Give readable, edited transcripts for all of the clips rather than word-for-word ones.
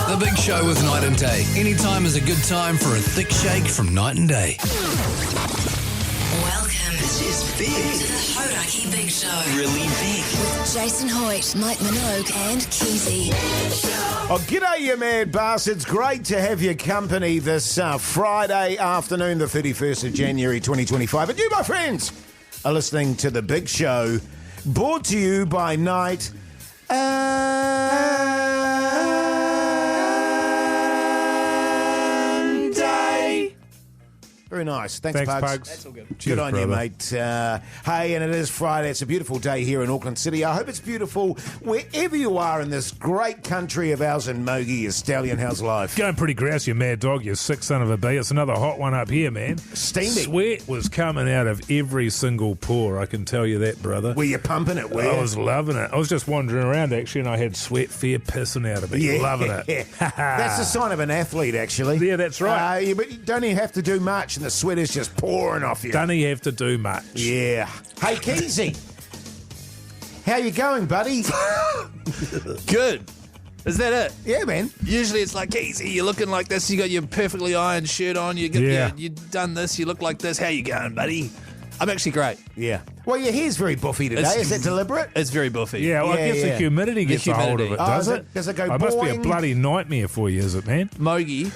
The Big Show with Night and Day. Anytime is a good time for a thick shake from Night and Day. Welcome. This is big. To the Hauraki Big Show. Really big. With Jason Hoyte, Minogue and Keyzie. Oh, g'day, you mad bastards. Great to have your company this Friday afternoon, the 31st of January 2025. And you, my friends, are listening to The Big Show, brought to you by Night and Day. Very nice. Thanks, Pugs. That's all good. Good Cheers, on brother. you, mate. Hey, and it is Friday. It's a beautiful day here in Auckland City. I hope it's beautiful wherever you are in this great country of ours. And Mogey, your stallion, how's life? Going pretty grouse, you mad dog, you sick son of a bee. It's another hot one up here, man. Steamy. Sweat was coming out of every single pore, I can tell you that, brother. Were you pumping it? I was loving it. I was just wandering around, actually, and I had sweat fair pissing out of me. Loving it. That's a sign of an athlete, actually. Yeah, that's right. But you don't even have to do much, and the sweat is just pouring off you. Don't have to do much. Yeah. Hey, Keyzie. How you going, buddy? Good. Is that it? Yeah, man. Usually it's like, Keyzie, you're looking like this, you got your perfectly ironed shirt on, you've done this, you look like this, how you going, buddy? I'm actually great. Yeah. Well, your hair's very buffy today. Is that deliberate? It's very buffy. Yeah, well, I guess the humidity gets a hold of it, does it? Does it go It must be a boing? bloody nightmare for you, is it, man? Mogey,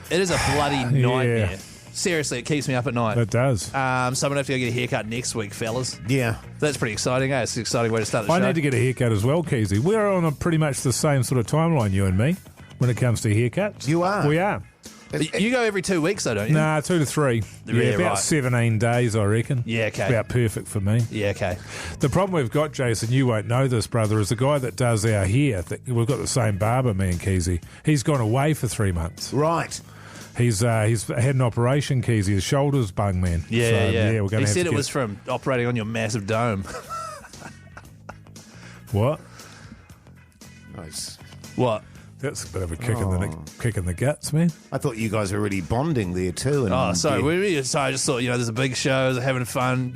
it is a bloody nightmare. Seriously, it keeps me up at night. It does. So I'm going to have to go get a haircut next week, fellas. Yeah. That's pretty exciting, eh? It's an exciting way to start the show. I need to get a haircut as well, Keyzie. We're on pretty much the same sort of timeline, you and me, when it comes to haircuts. You are? We are. You go every 2 weeks, though, don't you? Nah, 2 to 3. Yeah, about right. 17 days, I reckon. Yeah, okay. It's about perfect for me. Yeah, okay. The problem we've got, Jason, you won't know this, brother, is the guy that does our hair. We've got the same barber, me and Keyzie. He's gone away for 3 months. Right. He's had an operation, Keyzie. His shoulder's bung, man. Yeah, So, yeah. we're going He to said it was from operating on your massive dome. What? Nice. What? That's a bit of a kick in the guts, man. I thought you guys were really bonding there too. And Oh, sorry. So I just thought, there's a big show, they're having fun,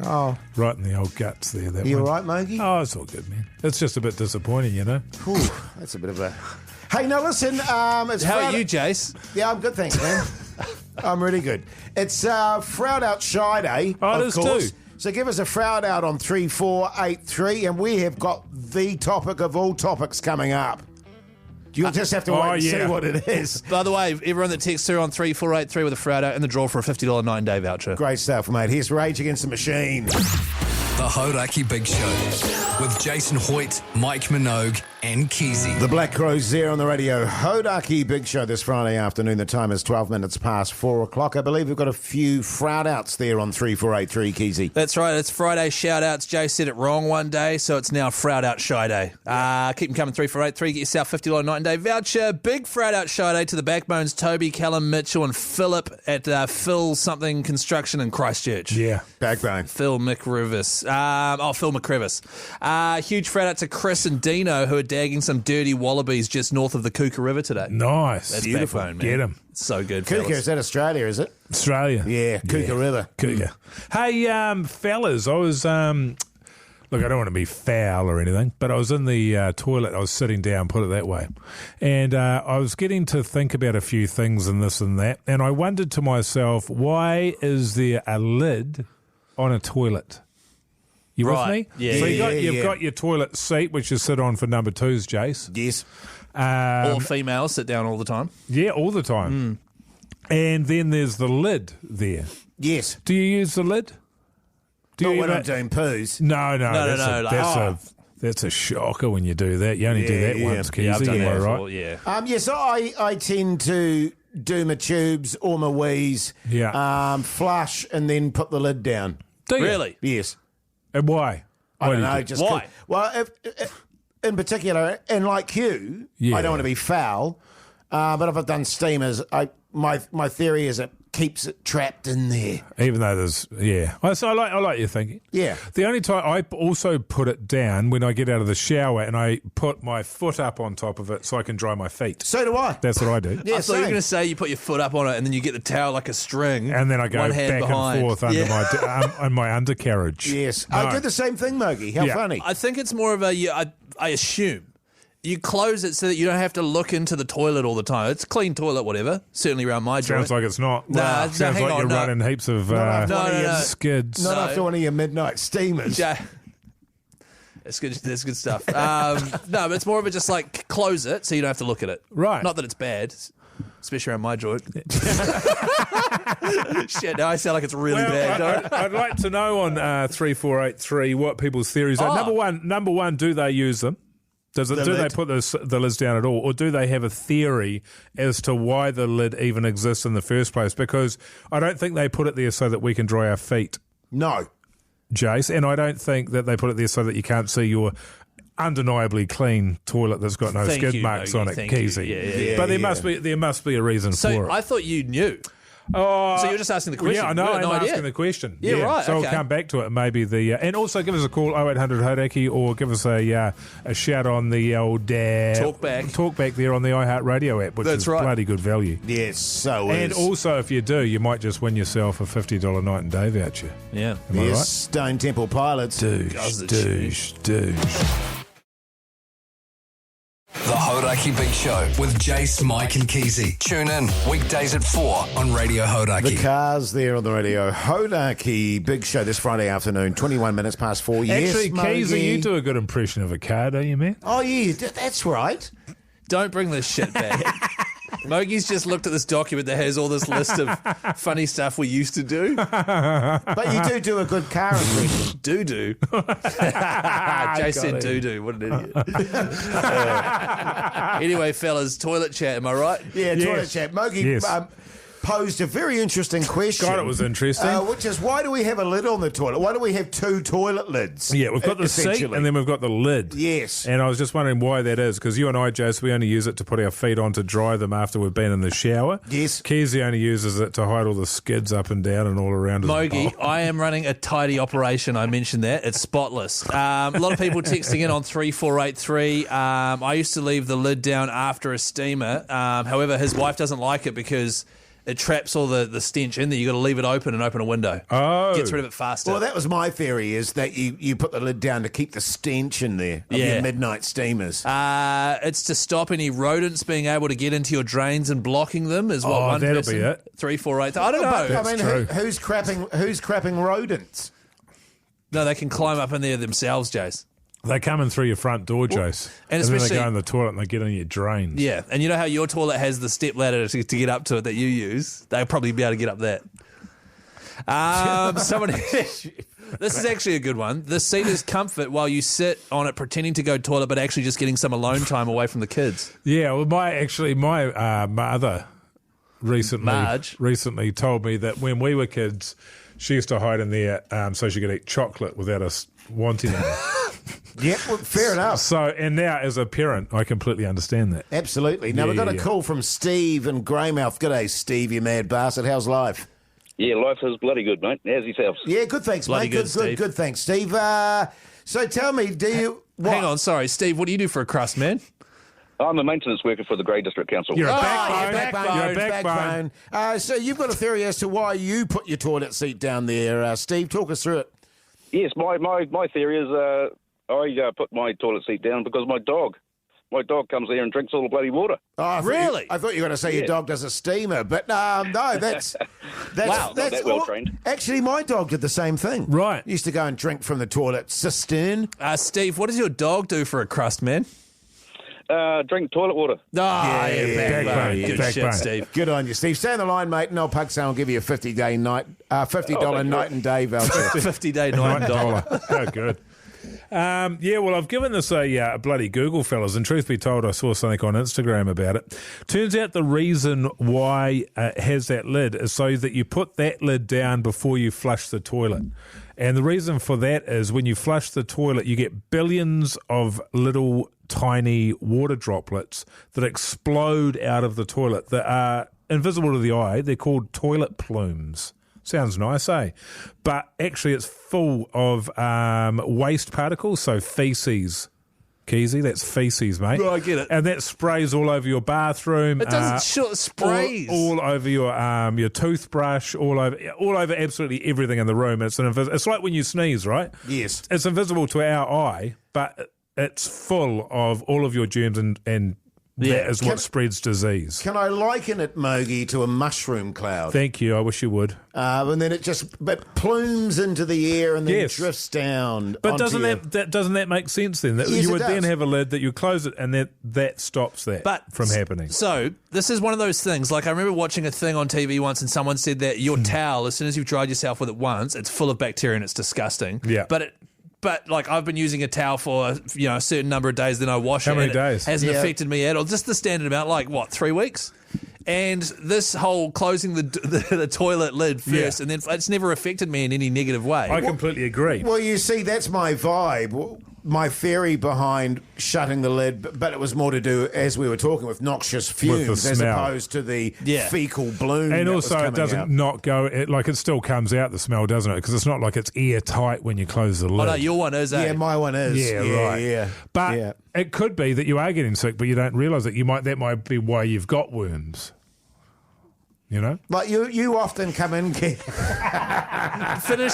Oh, Right in the old guts there. That you one. all right, Mogey? Oh, it's all good, man. It's just a bit disappointing, you know. Whew, that's a bit of a... Hey, now listen, it's How Friday. are you, Jase? Yeah, I'm good, thanks, man. I'm really good. It's Froutout Shiday, Oh, it of is course. too. So give us a Froutout on 3483, and we have got the topic of all topics coming up. You'll just have to wait and see what it is. By the way, everyone that texts through on 3483 with a Froutout in the draw for a $50 9-day voucher. Great stuff, mate. Here's Rage Against the Machine. The Hauraki Big Show with Jason Hoyte, Mike Minogue and Keyzie. The Black Crow's there on the radio. Hauraki Big Show this Friday afternoon. The time is 12 minutes past 4 o'clock. I believe we've got a few Froutouts there on 3483, Keyzie. That's right. It's Friday shout-outs. Jay said it wrong one day, so it's now Froutout Shiday. Keep them coming, 3483. Get yourself $50 night-and-day voucher. Big Froutout Shiday to the Backbones, Toby, Callum, Mitchell and Philip at Phil something Construction in Christchurch. Yeah. Backbone. Phil McCrevis. Phil McCrevis. Huge shout out to Chris and Dino, who are dagging some dirty wallabies just north of the Kooka River today. Nice. That's Beautiful. Backbone, man. Get 'em. So good, Kooka, fellas. is that Australia, is it? Australia. Yeah, Kooka River. Kooka. Hey, fellas, I was... Look, I don't want to be foul or anything, but I was in the toilet. I was sitting down, put it that way. And I was getting to think about a few things and this and that. And I wondered to myself, why is there a lid on a toilet? You Right. with me? Yeah, So yeah, you've got your toilet seat, which you sit on for number twos, Jase. Yes. All females sit down all the time. Yeah, all the time. And then there's the lid there. Yes. Do you use the lid? Do Not you when ever- I'm doing poos. No. No, That's a shocker when you do that. You only do that once, Keyzie. I've done am I that right? before, yeah. Yes, I tend to do my tubes or my wheeze, flush, and then put the lid down. Do you? Really? Yes. And why? I don't do you know. do? Just Why? Well, if, in particular, and like you, Yeah. I don't want to be foul, but if I've done steamers, my theory is it keeps it trapped in there. Even though there's, So I like your thinking. Yeah. The only time I also put it down when I get out of the shower and I put my foot up on top of it so I can dry my feet. So do I. That's what I do. Yeah, I thought you were same. going to say you put your foot up on it and then you get the towel like a string. And then I go one back hand behind. and forth under Yeah. on my undercarriage. Yes. No. I do the same thing, Mogey. How Yeah. funny. I think it's more of I assume You close it so that you don't have to look into the toilet all the time. It's a clean toilet, whatever. Certainly around my joint. Sounds like it's not. Nah, Sounds hang like on, you're no. running heaps of skids. Not after one of your midnight steamers. Yeah. That's good. That's good stuff. No, but it's more of a just like close it so you don't have to look at it. Right. Not that it's bad, especially around my joint. Shit, now I sound like it's really bad. Don't I? I'd like to know on 3483 what people's theories are. Number one, do they use them? Do they put the lids down at all? Or do they have a theory as to why the lid even exists in the first place? Because I don't think they put it there so that we can dry our feet, No. Jase. And I don't think that they put it there so that you can't see your undeniably clean toilet that's got no Thank skid you, marks Mogey, on it, thank you. Keyzie. Yeah, But there must be a reason for So it. I thought you knew. Oh, So you're just asking the question. Yeah, I know. You had I'm no idea. asking the question. Yeah, right, So okay. I'll come back to it. Maybe and also give us a call 0800 Hauraki or give us a shout on the old talkback there on the iHeartRadio app, which That's is right. bloody good value. Yes, so And is. also, if you do, you might just win yourself a $50 night and day voucher. Yeah. Am I Yes, right? Stone Temple Pilots. Douche. The Hauraki Big Show with Jase, Mike and Keyzie. Tune in weekdays at 4 on Radio The Hauraki. cars there on the radio. Hauraki Big Show this Friday afternoon, 21 minutes past 4. Actually, Yes, Keyzie, Mogey. you do a good impression of a car, don't you, man? Oh, yeah, that's right. Don't bring this shit back. Mogey's just looked at this document that has all this list of funny stuff we used to do. But you do a good car impression. Do. Jay said do. What an idiot. Anyway, fellas, toilet chat, am I right? Yeah, toilet chat. Mogey Yes. posed a very interesting question. God, it was interesting. Which is, why do we have a lid on the toilet? Why do we have two toilet lids? Yeah, we've got the seat essentially? and then we've got the lid. Yes. And I was just wondering why that is, because you and I, Jase, we only use it to put our feet on to dry them after we've been in the shower. Yes. Keyzie only uses it to hide all the skids up and down and all around his Mogey, bowl. I am running a tidy operation. I mentioned that. It's spotless. A lot of people texting in on 3483. I used to leave the lid down after a steamer. However, his wife doesn't like it because it traps all the stench in there. You got to leave it open and open a window. Oh. Gets rid of it faster. Well, that was my theory, is that you put the lid down to keep the stench in there of Yeah. your midnight steamers. It's to stop any rodents being able to get into your drains and blocking them is what one that'll person. be it. 348. I don't know. But, That's true. who's crapping rodents? No, they can climb up in there themselves, Jace. They come in through your front door, Jase. and then they especially- go in the toilet and they get in your drains. Yeah, and you know how your toilet has the step ladder to get up to it that you use? They'll probably be able to get up that. Someone. This is actually a good one. The seat is comfort while you sit on it pretending to go toilet, but actually just getting some alone time away from the kids. Yeah, well, my mother recently told me that when we were kids, she used to hide in there so she could eat chocolate without us wanting it. Yep, well, fair enough. So, and now as a parent, I completely understand that. Absolutely. Now, Yeah, we've got a yeah. call from Steve in Greymouth. G'day, Steve, you mad bastard. How's life? Yeah, life is bloody good, mate. How's yourselves? Yeah, good, thanks, Bloody mate. good, Steve. Good, thanks, Steve. So tell me, do you... What? Hang on, sorry, Steve. What do you do for a crust, man? I'm a maintenance worker for the Grey District Council. You're a Oh, backbone. yeah, backbone. You're a backbone. So you've got a theory as to why you put your toilet seat down there. Steve, talk us through it. Yes, my theory is I put my toilet seat down because my dog comes there and drinks all the bloody water. Oh, Really? I thought you were going to say your dog does a steamer, but no, that's Wow, not that well trained. Actually, my dog did the same thing. Right. Used to go and drink from the toilet cistern. Steve, what does your dog do for a crust, man? Drink toilet water. Backbone. backbone. Good Backbone. shit, Steve. Good on you, Steve. Stay on the line, mate, and I'll give you a $50 night and day voucher. 50-day $9. Oh, good. Well, I've given this a bloody Google, fellas, and truth be told, I saw something on Instagram about it. Turns out the reason why it has that lid is so that you put that lid down before you flush the toilet. And the reason for that is when you flush the toilet, you get billions of little tiny water droplets that explode out of the toilet that are invisible to the eye. They're called toilet plumes. Sounds nice, eh? But actually it's full of waste particles, so feces. Keyzie, that's feces, mate. Oh, I get it. And that sprays all over your bathroom. It doesn't sprays. All over your toothbrush, all over absolutely everything in the room. It's like when you sneeze, right? Yes. It's invisible to our eye, but it's full of all of your germs and that is what spreads disease. Can I liken it, Mogey, to a mushroom cloud? Thank you. I wish you would. And then it plumes into the air and then drifts down. But doesn't that make sense then? That Yes, you it would does. then have a lid that you close it and that stops that from happening. So this is one of those things. Like I remember watching a thing on TV once, and someone said that your towel, as soon as you've dried yourself with it once, it's full of bacteria and it's disgusting. Yeah. But like I've been using a towel for a certain number of days, then I wash it. How many and days? It hasn't affected me at all. Just the standard amount, like what, 3 weeks? And this whole closing the toilet lid first, and then it's never affected me in any negative way. I completely agree. Well, you see, that's my vibe. My theory behind shutting the lid, but it was more to do, as we were talking, with noxious fumes as opposed to the fecal bloom. And that also, was it doesn't out. not go, it still comes out, the smell, doesn't it? Because it's not like it's airtight when you close the lid. Oh, no, your one is, Yeah, my one is. Yeah, right. Yeah. But it could be that you are getting sick, but you don't realise it. That might be why you've got worms. You know? Like you often come in... Finish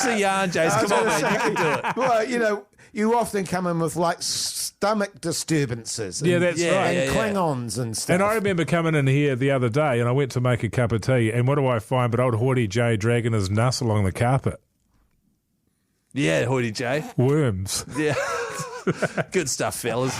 the yarn, Jason. Come on, man. You can do it. Well, you often come in with like stomach disturbances. And, That's right. And Klingons and stuff. And I remember coming in here the other day and I went to make a cup of tea, and what do I find but old Hoyte J dragging his nuss along the carpet? Yeah, Hoyte J. Worms. Yeah. Good stuff, fellas.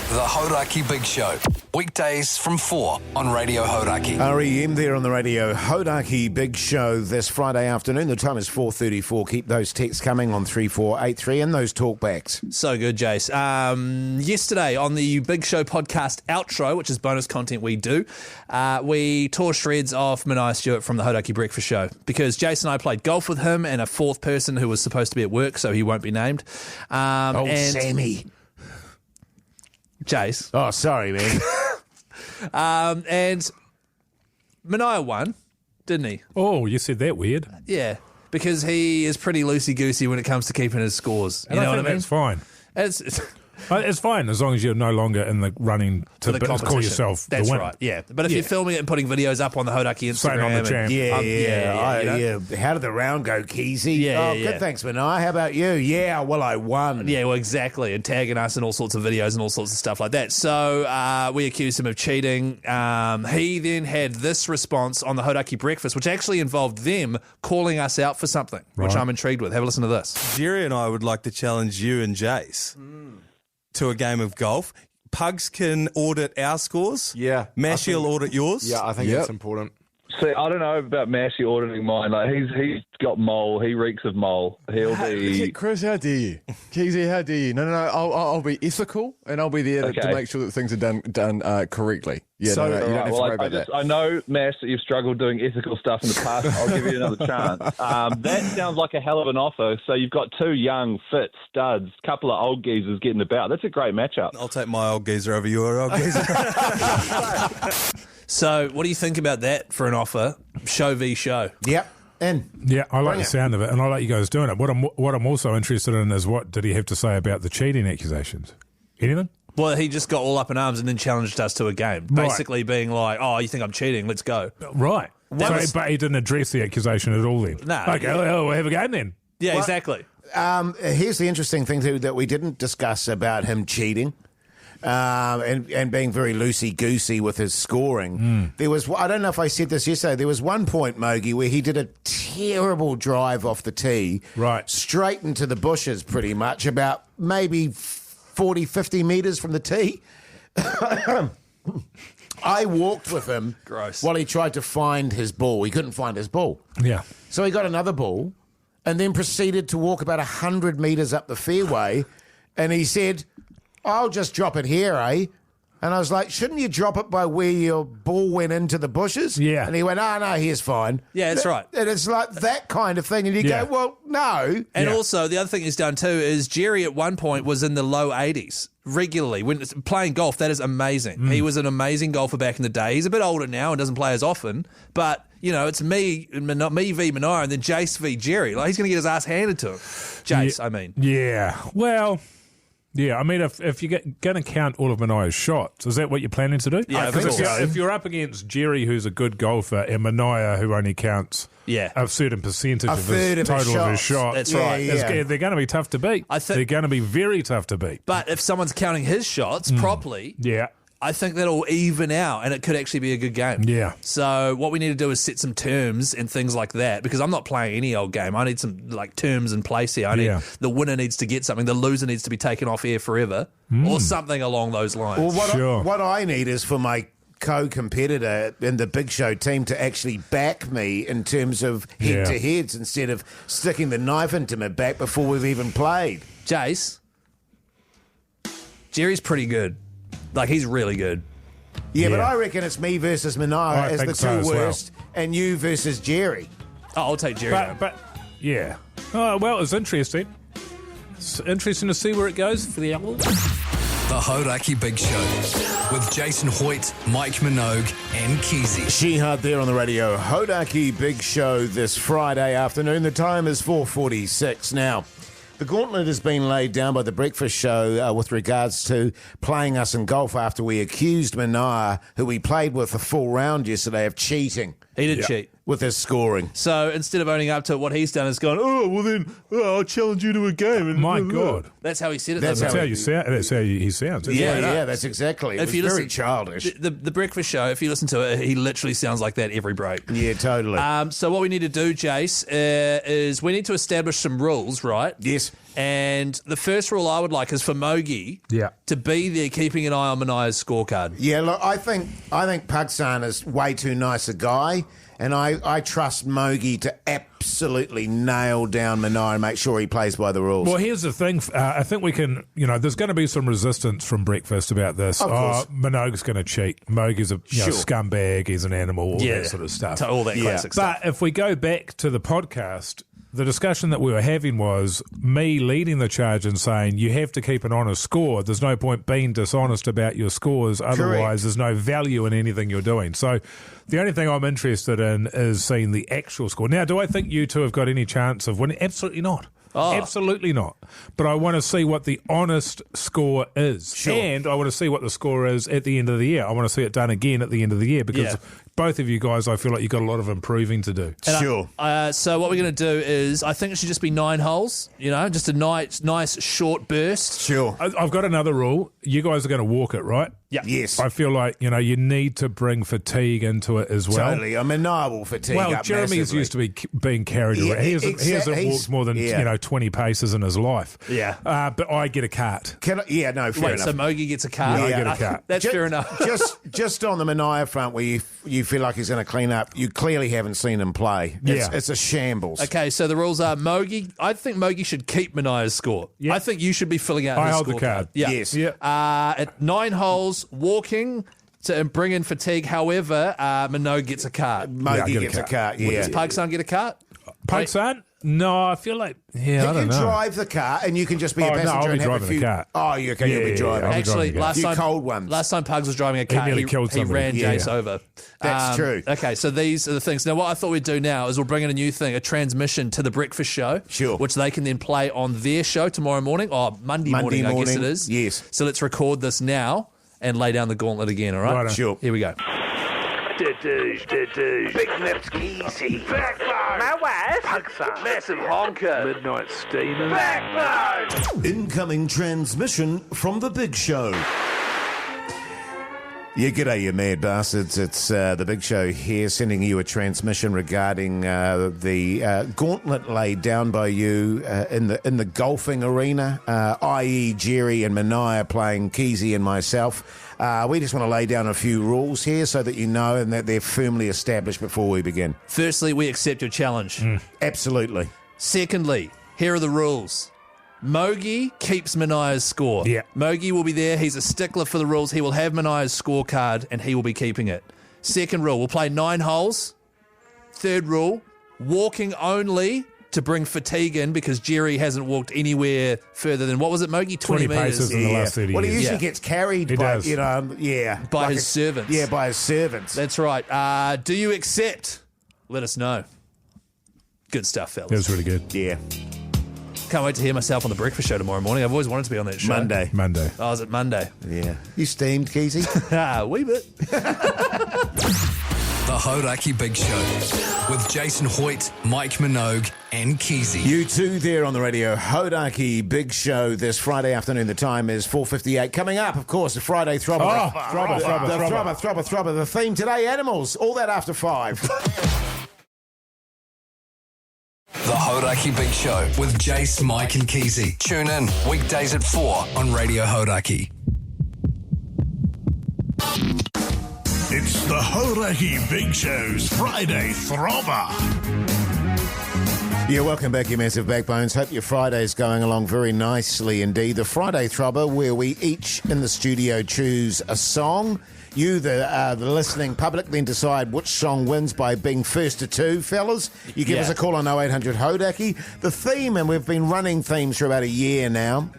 The Hauraki Big Show. Weekdays from 4 on Radio Hauraki. REM there on the Radio Hauraki Big Show this Friday afternoon. The time is 4:34. Keep those texts coming on 3483 and those talkbacks. So good, Jase. Yesterday on the Big Show podcast outro, which is bonus content we do, we tore shreds off Minogue Stewart from the Hauraki Breakfast Show because Jason and I played golf with him and a fourth person who was supposed to be at work, so he won't be named. And Sammy. Jase. Oh, sorry, man. And Minogue won, didn't he? Oh, you said that weird. Yeah, because he is pretty loosey-goosey when it comes to keeping his scores. You know what I mean? That's fine. It's It's fine as long as you're no longer in the running to the call competition. yourself That's the winner. right, yeah. But if you're filming it and putting videos up on the Hauraki Instagram... Saying I'm the champ. Yeah. How did the round go, Keyzie? Good, thanks, Minogue. How about you? Yeah, well, I won. Yeah, well, exactly. And tagging us in all sorts of videos and all sorts of stuff like that. So we accused him of cheating. He then had this response on the Hauraki Breakfast, which actually involved them calling us out for something, which I'm intrigued with. Have a listen to this. Jerry and I would like to challenge you and Jase to a game of golf. Pugs can audit our scores. Yeah. Mashy will audit yours. Yeah, I think that's important. See, I don't know about Mashy auditing mine. Like he's got mole. He reeks of mole. He'll be. Chris, how dare you? Keyzie, how dare you? No. I'll be ethical and I'll be there to make sure that things are done correctly. Yeah, So, you don't have to worry about that. I know, Mash, that you've struggled doing ethical stuff in the past. I'll give you another chance. That sounds like a hell of an offer. So you've got two young, fit studs, couple of old geezers getting about. That's a great matchup. I'll take my old geezer over your old geezer. So what do you think about that for an offer? Show v show. Yep. Yeah, I like the sound of it, and I like you guys doing it. What I'm also interested in is what did he have to say about the cheating accusations? Anything? Well, he just got all up in arms and then challenged us to a game, basically being like, "Oh, you think I'm cheating? Let's go." Right. But he didn't address the accusation at all then. No. Okay, we'll have a game then. Yeah, exactly. Here's the interesting thing too that we didn't discuss about him cheating. And being very loosey-goosey with his scoring. There was, I don't know if I said this yesterday, there was one point, Mogey, where he did a terrible drive off the tee. Right. Straight into the bushes, pretty much, about maybe 40, 50 metres from the tee. I walked with him while he tried to find his ball. He couldn't find his ball. Yeah. So he got another ball and then proceeded to walk about 100 metres up the fairway, and he said, "I'll just drop it here, eh?" And I was like, "Shouldn't you drop it by where your ball went into the bushes?" Yeah. And he went, "Oh, no, here's fine." Yeah, that's right. And it's like that kind of thing. And you Yeah. go, "Well, no." And also, the other thing he's done too is Jerry at one point was in the low 80s regularly. When playing golf, that is amazing. He was an amazing golfer back in the day. He's a bit older now and doesn't play as often, but you know, it's me v Minogue and then Jase v Jerry. Like he's going to get his ass handed to him. Jase, I mean. Yeah. Well, Yeah, I mean, if you're going to count all of Minogue's shots, is that what you're planning to do? Yeah, because if you're up against Jerry, who's a good golfer, and Minogue, who only counts a certain percentage of his total of his shots, that's right. They're going to be tough to beat. They're going to be very tough to beat. But if someone's counting his shots properly, I think that'll even out, and it could actually be a good game. Yeah. So what we need to do is set some terms and things like that, because I'm not playing any old game. I need some terms in place here. I need the winner needs to get something, the loser needs to be taken off air forever, or something along those lines. Well, what I need is for my co-competitor in the Big Show team to actually back me in terms of head-to-heads instead of sticking the knife into my back before we've even played. Jase, Jerry's pretty good. Like, he's really good. Yeah, but I reckon it's me versus Minogue as the two worst, and you versus Jerry. Oh, I'll take Jerry. But yeah. Oh, well, it's interesting. It's interesting to see where it goes for the Owls. The Hauraki Big Show with Jason Hoyte, Mike Minogue, and Keyzie. Shihad there on the Radio Hauraki Big Show this Friday afternoon. The time is 4:46 now. The gauntlet has been laid down by the Breakfast Show with regards to playing us in golf after we accused Minogue, who we played with a full round yesterday, of cheating. He did cheat. With his scoring. So instead of owning up to what he's done, has gone, I'll challenge you to a game. And My God. That's how he said it. That's how he sounds. Yeah, that's exactly. It was very childish. The Breakfast Show, if you listen to it, he literally sounds like that every break. Yeah, totally. So what we need to do, Jase, is we need to establish some rules, right? Yes. And the first rule I would like is for Mogey to be there keeping an eye on Minogue's scorecard. Yeah, look, I think Pugsan is way too nice a guy, and I trust Mogey to absolutely nail down Minogue and make sure he plays by the rules. Well, here's the thing. I think we can, there's going to be some resistance from Breakfast about this. Of course. Minogue's going to cheat. Mogey's a scumbag. He's an animal, all that sort of stuff. All that classic stuff. But if we go back to the podcast, the discussion that we were having was me leading the charge and saying you have to keep an honest score. There's no point being dishonest about your scores. Otherwise, there's no value in anything you're doing. So the only thing I'm interested in is seeing the actual score. Now, do I think you two have got any chance of winning? Absolutely not. Absolutely not. But I want to see what the honest score is. Sure. And I want to see what the score is at the end of the year. I want to see it done again at the end of the year because both of you guys, I feel like you've got a lot of improving to do. Sure. So what we're going to do is, I think it should just be 9 holes, just a nice short burst. Sure. I've got another rule. You guys are going to walk it, right? Yeah. Yes. I feel like, you need to bring fatigue into it as well. Totally. I mean, I will fatigue Well, up Jeremy's massively. used to be being carried around. He hasn't walked more than 20 paces in his life. Yeah. But I get a cart. Fair enough. So Mogey gets a card? I get a cart. That's fair enough. just on the Minogue front where you feel like he's going to clean up, you clearly haven't seen him play. It's a shambles. Okay, so the rules are Mogey. I think Mogey should keep Minogue's score. Yeah. I think you should be filling out I his hold the scorecard. card. Yeah. Yes. Yeah. At 9 holes, walking to bring in fatigue. However, Minogue gets a cart. Mogey gets a cart, Does Pugson get a cart? Pugson? No, I feel like, I He don't can know. drive the car, and you can just be a Oh, no, passenger I'll be and have a driving few. the car. Oh, you'll be driving. Actually, driving a last few time cold ones. Last time Pugs was driving a car, nearly killed he somebody. ran Jase over. That's true. Okay, so these are the things. Now, what I thought we'd do now is we'll bring in a new thing, a transmission to the Breakfast Show, Sure. which they can then play on their show tomorrow morning, or Monday morning, I guess it is. Yes. So let's record this now and lay down the gauntlet again. All right. Righto. Sure. Here we go. Big lips, Keyzie. Backbone. My wife. Pugson. Massive honker. Midnight steamer. Backbone. Incoming transmission from the Big Show. Yeah, g'day, you mad bastards. It's the Big Show here, sending you a transmission regarding the gauntlet laid down by you in the golfing arena, i.e. Jerry and Minogue playing Keyzie and myself. We just want to lay down a few rules here so that you know and that they're firmly established before we begin. Firstly, we accept your challenge. Absolutely. Secondly, here are the rules. Mogey keeps Minogue's score. Yeah. Mogey will be there. He's a stickler for the rules. He will have Minogue's scorecard and he will be keeping it. Second rule, we'll play 9 holes. Third rule, walking only to bring fatigue in because Jerry hasn't walked anywhere further than, what was it, Mogey? 20 paces metres. in the last 30 Well, he years. usually gets carried He by, does. By like his servants. Yeah, by his servants. That's right. Do you accept? Let us know. Good stuff, fellas. That was really good. Yeah. Can't wait to hear myself on the breakfast show tomorrow morning. I've always wanted to be on that show. Monday. Oh, is it Monday? Yeah. You steamed, Keyzie? A wee bit. The Hauraki Big Show with Jason Hoyte, Mike Minogue, and Keyzie. You two there on the Radio Hauraki Big Show this Friday afternoon. The time is 4:58. Coming up, of course, the Friday Throbber. Throbber. The theme today, animals. All that after 5. The Hauraki Big Show with Jase, Mike, and Keyzie. Tune in weekdays at 4 on Radio Hauraki. It's the Hauraki Big Show's Friday Throbber. Yeah, welcome back, you massive backbones. Hope your Friday's going along very nicely indeed. The Friday Throbber, where we each in the studio choose a song. You, the listening public, then decide which song wins by being first to 2, fellas. You give us a call on 0800 Hauraki. The theme, and we've been running themes for about a year now.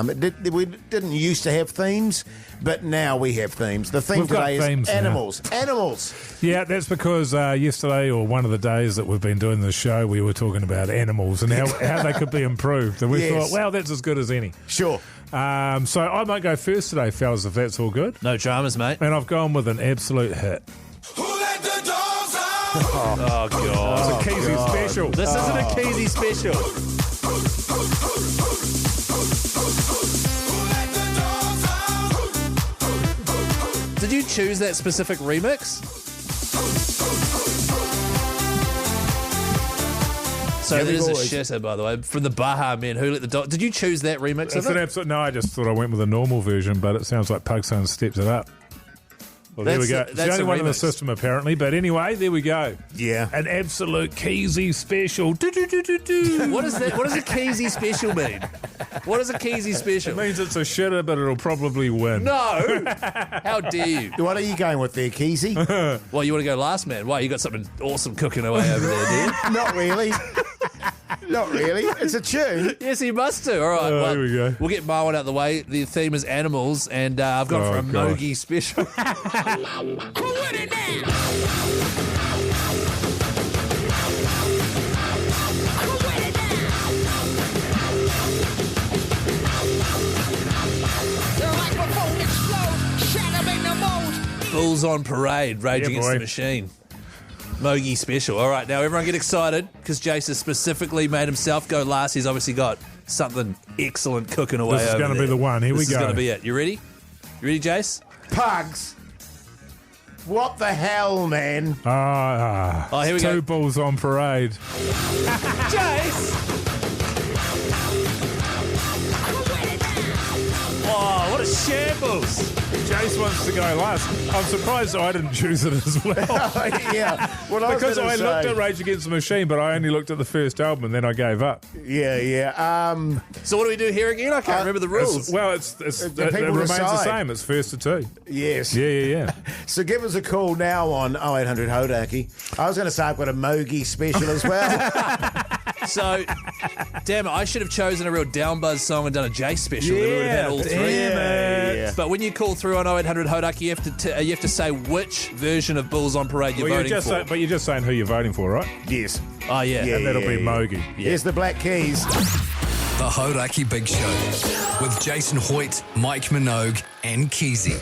We didn't used to have themes, but now we have themes. The theme today is animals. Now. Animals. Yeah, that's because yesterday, or one of the days that we've been doing the show, we were talking about animals and how they could be improved. And we thought, wow, that's as good as any. Sure. So I might go first today, fellas, if that's all good. No dramas, mate. And I've gone with an absolute hit. Who let the dogs out? Oh, God. It's a Keyzie special. This isn't a Keyzie special. Who let the dogs out? Did you choose that specific remix? So that is a shitter, by the way, from the Baha Men. Who let the dog? Did you choose that remix? It's an absolute. No, I just thought I went with a normal version, but it sounds like Pugson steps it up. Well, there we go. It's the only one in the system, apparently. But anyway, there we go. Yeah. An absolute Keyzie special. What is that? What does a Keyzie special mean? What is a Keyzie special? It means it's a shitter, but it'll probably win. No! How dare you? What are you going with there, Keyzie? Well, you want to go last, man? Why, you got something awesome cooking away over there, do you? Not really. Not really. It's a tune. Yes, you must do. All right. Well, here we go. We'll get my one out of the way. The theme is animals, and I've gone for a Mogey special. Bulls on Parade, Rage Against the Machine. Mogey special. All right, now everyone get excited because Jase has specifically made himself go last. He's obviously got something excellent cooking away. This is going to be the one. Here we go. This is going to be it. You ready? You ready, Jase? Pugs. What the hell, man? Oh, here we go. 2 Bulls on Parade. Jase! Oh, what a shambles! Jase wants to go last. I'm surprised I didn't choose it as well. Yeah. Because I looked at Rage Against the Machine, but I only looked at the first album and then I gave up. Yeah. So what do we do here again? I can't remember the rules. It remains the same. It's first to 2. Yes. Yeah. So give us a call now on 0800 Hauraki. I was going to say I've got a Mogey special as well. So, damn it, I should have chosen a real down-buzz song and done a Jase special. Then we would have had all 3. Yeah. But when you call through on 0800 Hauraki, you have to say which version of Bulls on Parade you're voting for. But you're just saying who you're voting for, right? Yes. Oh, yeah. And that'll be Mogey. Here's the Black Keys. The Hauraki Big Show with Jason Hoyte, Mike Minogue, and Keyzie.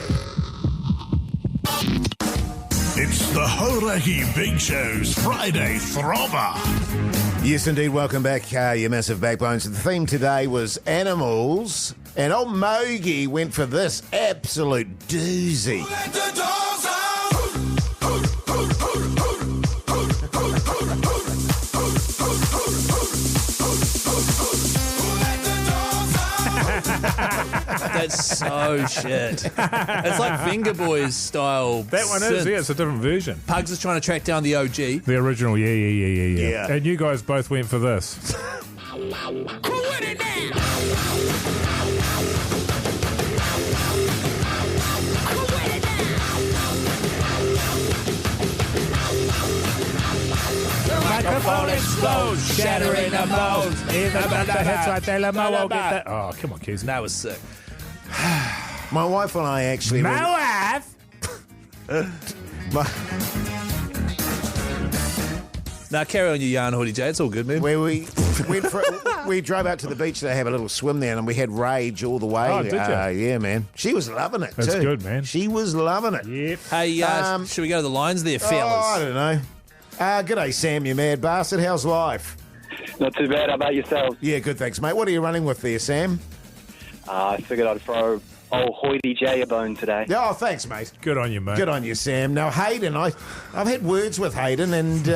It's the Hauraki Big Show's Friday Throbber. Yes, indeed. Welcome back, you massive backbones. The theme today was animals, and old Mogey went for this absolute doozy. Let the dogs out. That's so shit. It's like Finger Boys style. That one is, it's a different version. Pugs is trying to track down the OG. The original, yeah. And you guys both went for this. Microphone explodes, shattering the modes. Even about the hits right there, won't get that. Oh, come on, Keyzie. That was sick. My wife and I actually... Now carry on your yarn, Hoodie J. It's all good, man. Where we drove out to the beach to have a little swim there, and we had Rage all the way. Oh, did you? Yeah, man. She was loving it, That's too. good, man. She was loving it. Yep. Hey, should we go to the lines there, fellas? I don't know. G'day, Sam, you mad bastard. How's life? Not too bad. How about yourself? Yeah, good, thanks, mate. What are you running with there, Sam? I figured I'd throw old Hoity J a bone today. Oh, thanks, mate. Good on you, mate. Good on you, Sam. Now, Hayden, I've had words with Hayden, and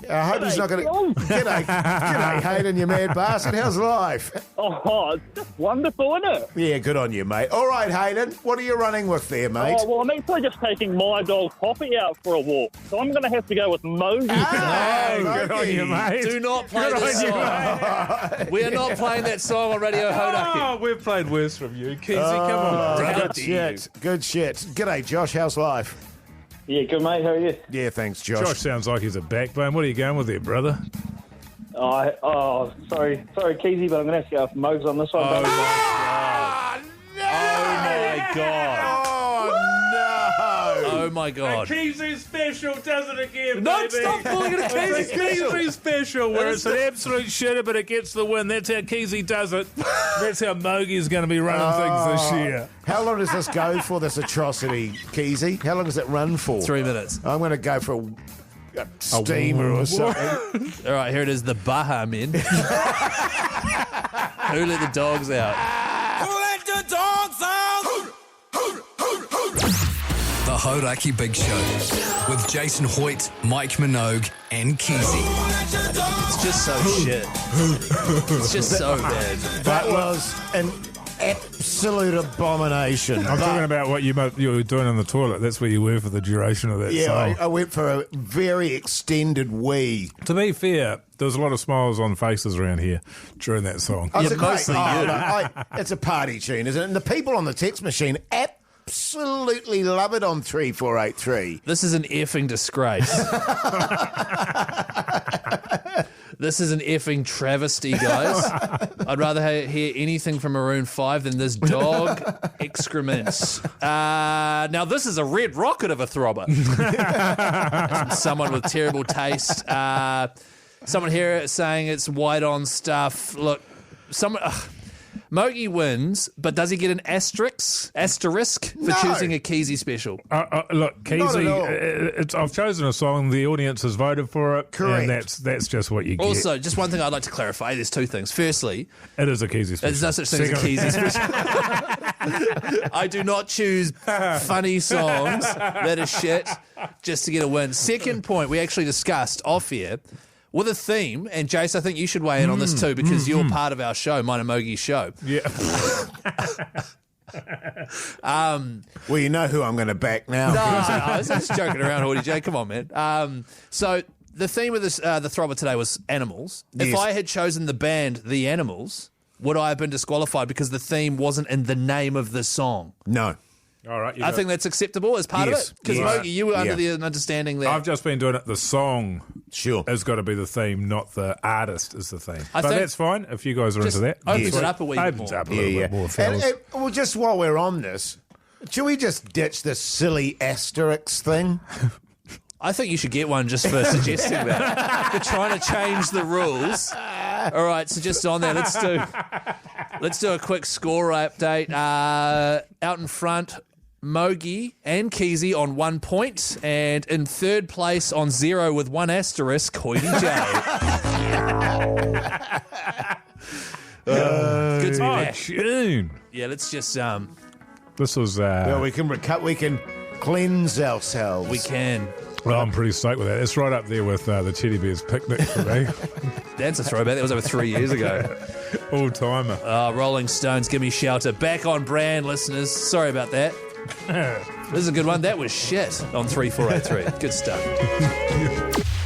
I hope he's not going to... G'day, Hayden, you mad bastard. How's life? Oh, it's just wonderful, isn't it? Yeah, good on you, mate. All right, Hayden, what are you running with there, mate? Oh, well, I'm actually just taking my dog Poppy out for a walk, so I'm going to have to go with Mogey. Good on you, mate. Do not play this song. We are not playing that song on Radio Hauraki. Oh, we've played worse from you. Keyzie, come on. Good shit. Good shit. G'day, Josh. How's life? Yeah, good, mate. How are you? Yeah, thanks, Josh. Josh sounds like he's a backbone. What are you going with there, brother? Sorry, Keyzie, but I'm going to have to go with Mogs on this one. Oh, my God. No! Oh, my God. Oh, Oh, my God. Keyzie special does it again, No, baby. stop calling it a Keyzie special. Keyzie special, where it's an absolute shitter, but it gets the win. That's how Keyzie does it. That's how Mogey's going to be running things this year. How long does this go for, this atrocity, Keyzie? How long does it run for? 3 minutes. I'm going to go for a steamer or something. All right, here it is, the Baha Men. Who let the dogs out? Who let the dogs out? The Hauraki Big Show with Jason Hoyte, Mike Minogue, and Keyzie. It's just so shit. It's just so bad. That was an absolute abomination. I'm talking about what you were doing in the toilet. That's where you were for the duration of that song. I went for a very extended wee. To be fair, there was a lot of smiles on faces around here during that song. Oh, it's, mostly it's a party tune, isn't it? And the people on the text machine absolutely love it on 3483. This is an effing disgrace. This is an effing travesty, guys. I'd rather hear anything from Maroon 5 than this dog excrements. Now, this is a red rocket of a throbber. From someone with terrible taste. Someone here saying it's white on stuff. Look, Mogey wins, but does he get an asterisk for choosing a Keyzie special? Look, Keyzie, I've chosen a song, the audience has voted for it. Correct. And that's just what you get. Also, just one thing I'd like to clarify. There's two things. Firstly, it is a Keyzie special. there's no such thing as a Keyzie special. I do not choose funny songs that are shit just to get a win. Second point, we actually discussed off here with a theme, and Jase, I think you should weigh in on this too, because you're part of our show, mine and Mogey's show. Yeah. Well, you know who I'm going to back now. No, I was just joking around, Hoity J. Come on, man. So the theme of this, the Throbber today was animals. Yes. If I had chosen the band The Animals, would I have been disqualified because the theme wasn't in the name of the song? No. All right. I think that's acceptable as part of Yes. it. Because Yes. Mogey, you were under the understanding that I've just been doing it. The song Sure. has got to be the theme, not the artist is the theme. I But think that's fine if you guys are just into that. opens it up a wee bit Opens more. up a little bit more, fellas. Well, just while we're on this, should we just ditch this silly asterisk thing? I think you should get one just for suggesting that. They're trying to change the rules. All right, so just on there, let's do a quick score update. Out in front, Mogey and Keyzie on 1 point, and in third place on 0 with 1 asterisk, Hoity J. Good smash. June. Yeah, let's just This was. Well, we can cleanse ourselves. we can. Well, I'm pretty stoked with that. It's right up there with the Teddy Bears picnic for me. That's a throwback. That was over 3 years ago. All timer. Rolling Stones, Give Me Shelter. Back on brand, listeners. Sorry about that. This is a good one. That was shit on 3483. Good stuff.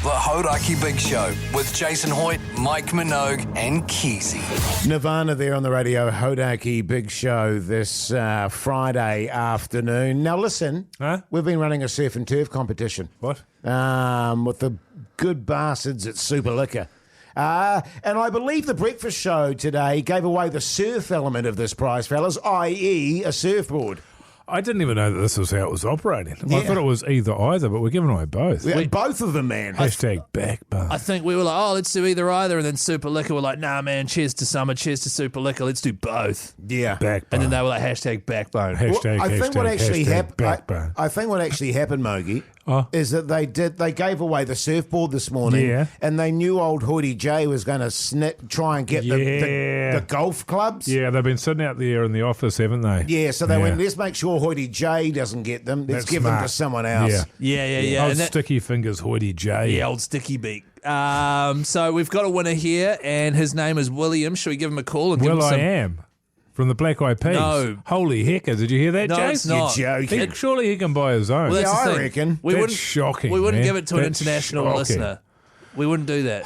The Hauraki Big Show with Jason Hoyte, Mike Minogue, and Keyzie. Nirvana there on the Radio Hauraki Big Show this Friday afternoon. Now listen, we've been running a surf and turf competition. What? With the good bastards at Super Liquor. And I believe the breakfast show today gave away the surf element of this prize, fellas, i.e. a surfboard. I didn't even know that this was how it was operating. I thought it was either, but we're giving away both. Yeah, both of them, man. Hashtag backbone. I think we were like, let's do either, and then Super Liquor were like, nah, man, cheers to summer, cheers to Super Liquor, let's do both. Yeah. Backbone. And then they were like, hashtag backbone. I think what actually happened. I think what actually happened, Mogey, is that they gave away the surfboard this morning, and they knew old Hoyte J was going to try and get the golf clubs. Yeah, they've been sitting out there in the office, haven't they? Yeah, so they went, let's make sure Hoyte J doesn't get them. Let's give them to someone else. Yeah. Old sticky fingers, Hoyte J. Yeah, old sticky beak. So we've got a winner here, and his name is William. Should we give him a call? And give him some... I am. From the Black Eyed Peas. No. Holy hecker, did you hear that, No, Jase? it's not. You're joking. Surely he can buy his own. Well, that's the I thing. reckon. That's shocking. We wouldn't man. give it to an international listener. We wouldn't do that.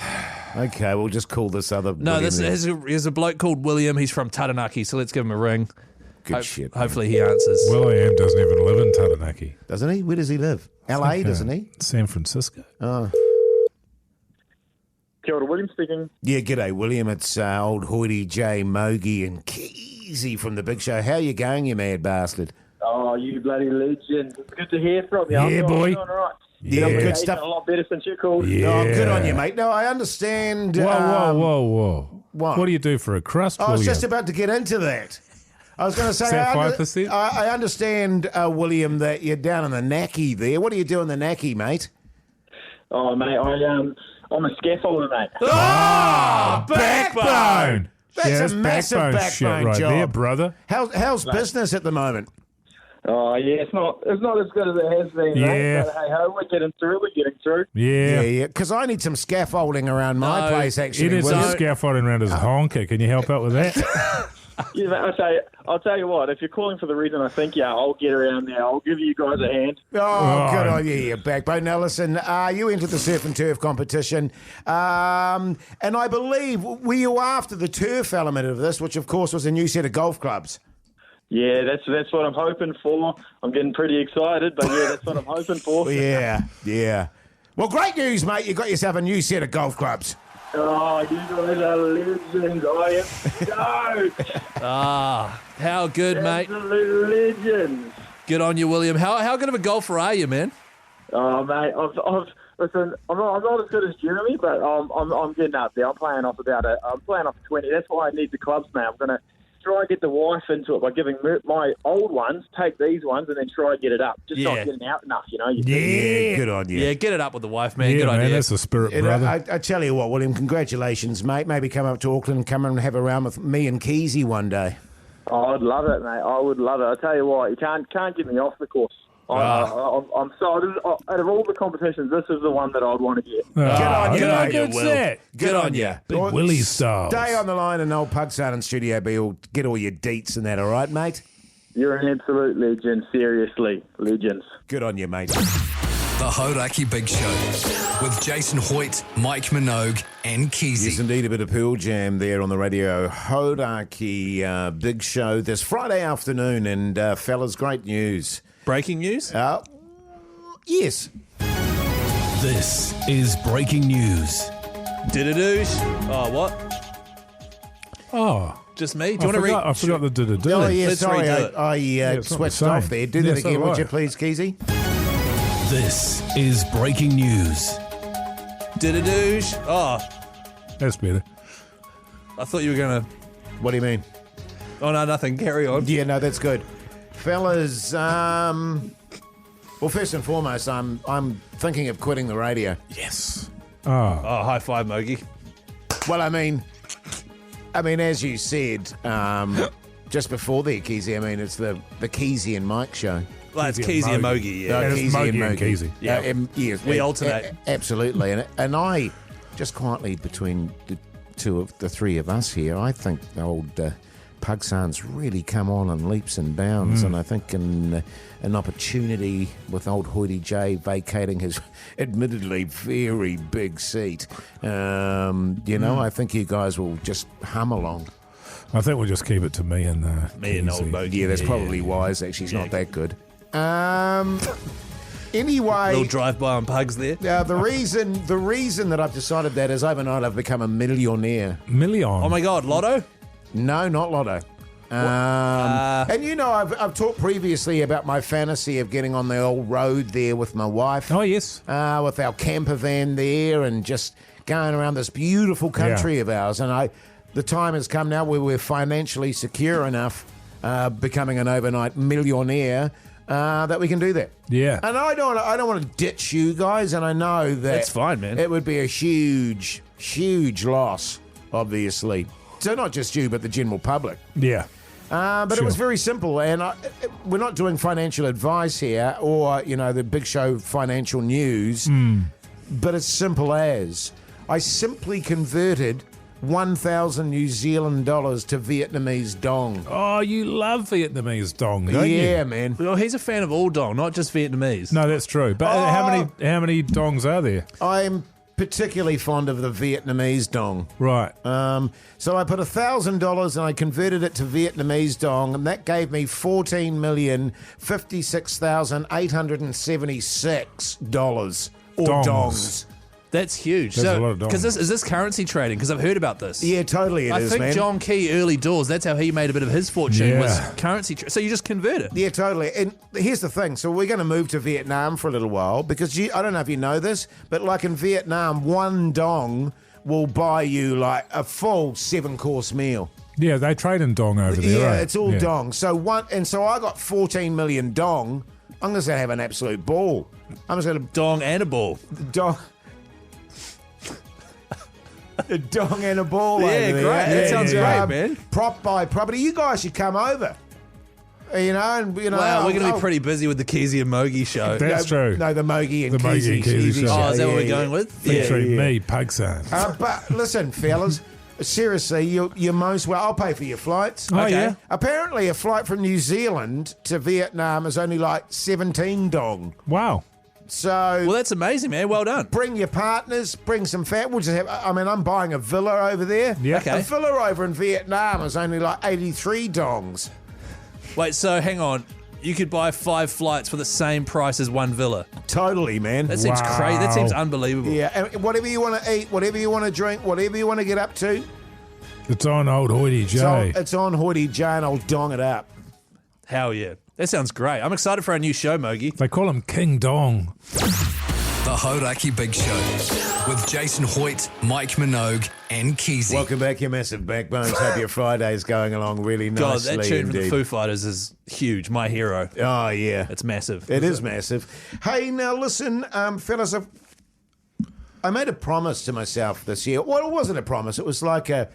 Okay, we'll just call this other... No, here's a bloke called William. He's from Taranaki, so let's give him a ring. Good shit. Hopefully he answers. Will.i.am doesn't even live in Taranaki. Doesn't he? Where does he live? LA, doesn't he? San Francisco. Oh. Kia ora, William speaking. Yeah, g'day, William. It's old Hoyte J, Mogey and Keyzie from The Big Show. How you going, you mad bastard? Oh, you bloody legend. It's good to hear from you. Yeah, boy. I'm doing all right. Yeah, good stuff. A lot better since you called. Yeah. Oh, good on you, mate. No, I understand. Whoa. What do you do for a crust, I was William? just about to get into that. I was going to say, Is that 5%? I understand, William, that you're down in the Naki there. What do you do in the Naki, mate? Oh, mate, I'm a scaffolder, mate. Oh, backbone! That's a massive backbone shit right job. there, brother. How's business at the moment? Oh, yeah, it's not as good as it has been, mate. But hey, we're getting through. Yeah. Because I need some scaffolding around my place, actually. It is William. scaffolding around his honker. Can you help out with that? Yeah, mate, I'll tell you what, if you're calling for the reason I think, I'll get around there. I'll give you guys a hand. Oh, good on you, you backbone. Now, listen, you entered the surf and turf competition, and I believe, were you after the turf element of this, which, of course, was a new set of golf clubs? Yeah, that's what I'm hoping for. I'm getting pretty excited, but yeah, that's what I'm hoping for. Yeah. Well, great news, mate. You got yourself a new set of golf clubs. Oh, you guys are legends. I am stoked. How good, mate. Absolute legends. Good on you, William. How good of a golfer are you, man? Oh, mate, listen, I'm not as good as Jeremy, but I'm getting up there. I'm playing off 20. That's why I need the clubs, mate. I'm going to try and get the wife into it by giving my old ones, take these ones, and then try and get it up. Just not getting out enough, you know. Yeah, good on you. Yeah, get it up with the wife, man. Yeah, Good man, idea. that's the spirit, brother. I tell you what, William, congratulations, mate. Maybe come up to Auckland and come and have a round with me and Keyzie one day. Oh, I'd love it, mate. I would love it. I tell you what, you can't get me off the course. I'm so out of all the competitions, this is the one that I'd want to get. Good on you, Will. Good on you. Big Willie style. Stay on the line and old Pugson in Studio B will get all your deets and that, all right, mate? You're an absolute legend, seriously. Legends. Good on you, mate. The Hauraki Big Show with Jason Hoyte, Mike Minogue and Keyzie. Yes, indeed, a bit of Pearl Jam there on the Radio Hauraki Big Show this Friday afternoon. And, fellas, great news. Breaking news? Yes. This is breaking news. Did-a-doosh. Oh, what? Oh. Just me? Do you want to read? I forgot the did-a-doo. Oh, yeah, Let's sorry. redo it. I it's not switched the same. off there. Do that again, would you please, Keyzie? This is breaking news. Did-a-doosh. Oh, That's better. I thought you were going to... What do you mean? Oh, no, nothing. Carry on. Yeah, no, that's good. Fellas, well, first and foremost, I'm thinking of quitting the radio. Yes. Oh, high five, Mogey. Well, I mean, as you said, just before there, Keyzie, I mean, it's the Keyzie and Mike show. Well, it's Keyzie and Mogey, yeah. And it's Keyzie and Mogey and Mogey. Keyzie. Yeah. Yes, We alternate. Absolutely. And I, just quietly between the three of us here, I think the old Pugsan's really come on in leaps and bounds, and I think an opportunity with old Hoyte J vacating his admittedly very big seat, I think you guys will just hum along. I think we'll just keep it to me and old Mogey. Yeah, that's probably wise, actually. He's not that good. Anyway, Little drive-by on Pugs there. the reason that I've decided that is overnight I've become a millionaire. Million. Oh, my God. Lotto? No, not Lotto. And you know, I've talked previously about my fantasy of getting on the old road there with my wife. Oh, yes. With our camper van there and just going around this beautiful country of ours. And the time has come now where we're financially secure enough, becoming an overnight millionaire, that we can do that. Yeah. And I don't want to ditch you guys, and I know that That's fine, man. It would be a huge, huge loss, obviously. So not just you, but the general public. Yeah. But it was very simple, and we're not doing financial advice here or, the big show financial news, but it's simple as I simply converted 1,000 New Zealand dollars to Vietnamese dong. Oh, you love Vietnamese dong, don't you? Yeah, man. Well, he's a fan of all dong, not just Vietnamese. No, that's true. But how many dongs are there? I'm particularly fond of the Vietnamese dong. Right. So I put $1,000 and I converted it to Vietnamese dong, and that gave me $14,056,876 or dongs. That's huge. That's a lot of dongs. Because is this currency trading? Because I've heard about this. Yeah, totally it I is, think man. John Key, early doors, that's how he made a bit of his fortune, was currency. So you just convert it. Yeah, totally. And here's the thing. So we're going to move to Vietnam for a little while because I don't know if you know this, but like in Vietnam, one dong will buy you like a full 7-course meal. Yeah, they trade in dong over there. Yeah, right? it's all dong. So I got 14 million dong. I'm just going to have an absolute ball. I'm just going to dong and a ball. Dong. A dong and a ball. Yeah, over great. there. That sounds great, man. Prop by property. You guys should come over. Wow, we're going to be pretty busy with the Keyzie and Mogey show. That's true. No, the Mogey and The Mogey and Keyzie show. Oh, is that what we're going with? Featuring me, Pugson. But listen, fellas, seriously, you're most well. I'll pay for your flights. Oh, yeah? Apparently, a flight from New Zealand to Vietnam is only like 17 dong. Wow. So, well, that's amazing, man. Well done. Bring your partners, bring some we'll just have, I'm buying a villa over there. Yeah. Okay. A villa over in Vietnam is only like 83 dongs. Wait, so hang on. You could buy 5 flights for the same price as one villa. Totally, man. That seems crazy. That seems unbelievable. Yeah, and whatever you want to eat, whatever you want to drink, whatever you want to get up to. It's on old Hoyte J. It's on Hoyte J, and I'll dong it up. Hell yeah. That sounds great. I'm excited for our new show, Mogey. They call him King Dong. The Hauraki Big Show with Jason Hoyte, Mike Minogue, and Keyzie. Welcome back, you massive backbones. Hope your Friday's going along really God, nicely. that tune from the indeed. Foo Fighters is huge. My hero. Oh, yeah. It's massive. It is massive. Hey, now listen, fellas, I made a promise to myself this year. Well, it wasn't a promise. It was like a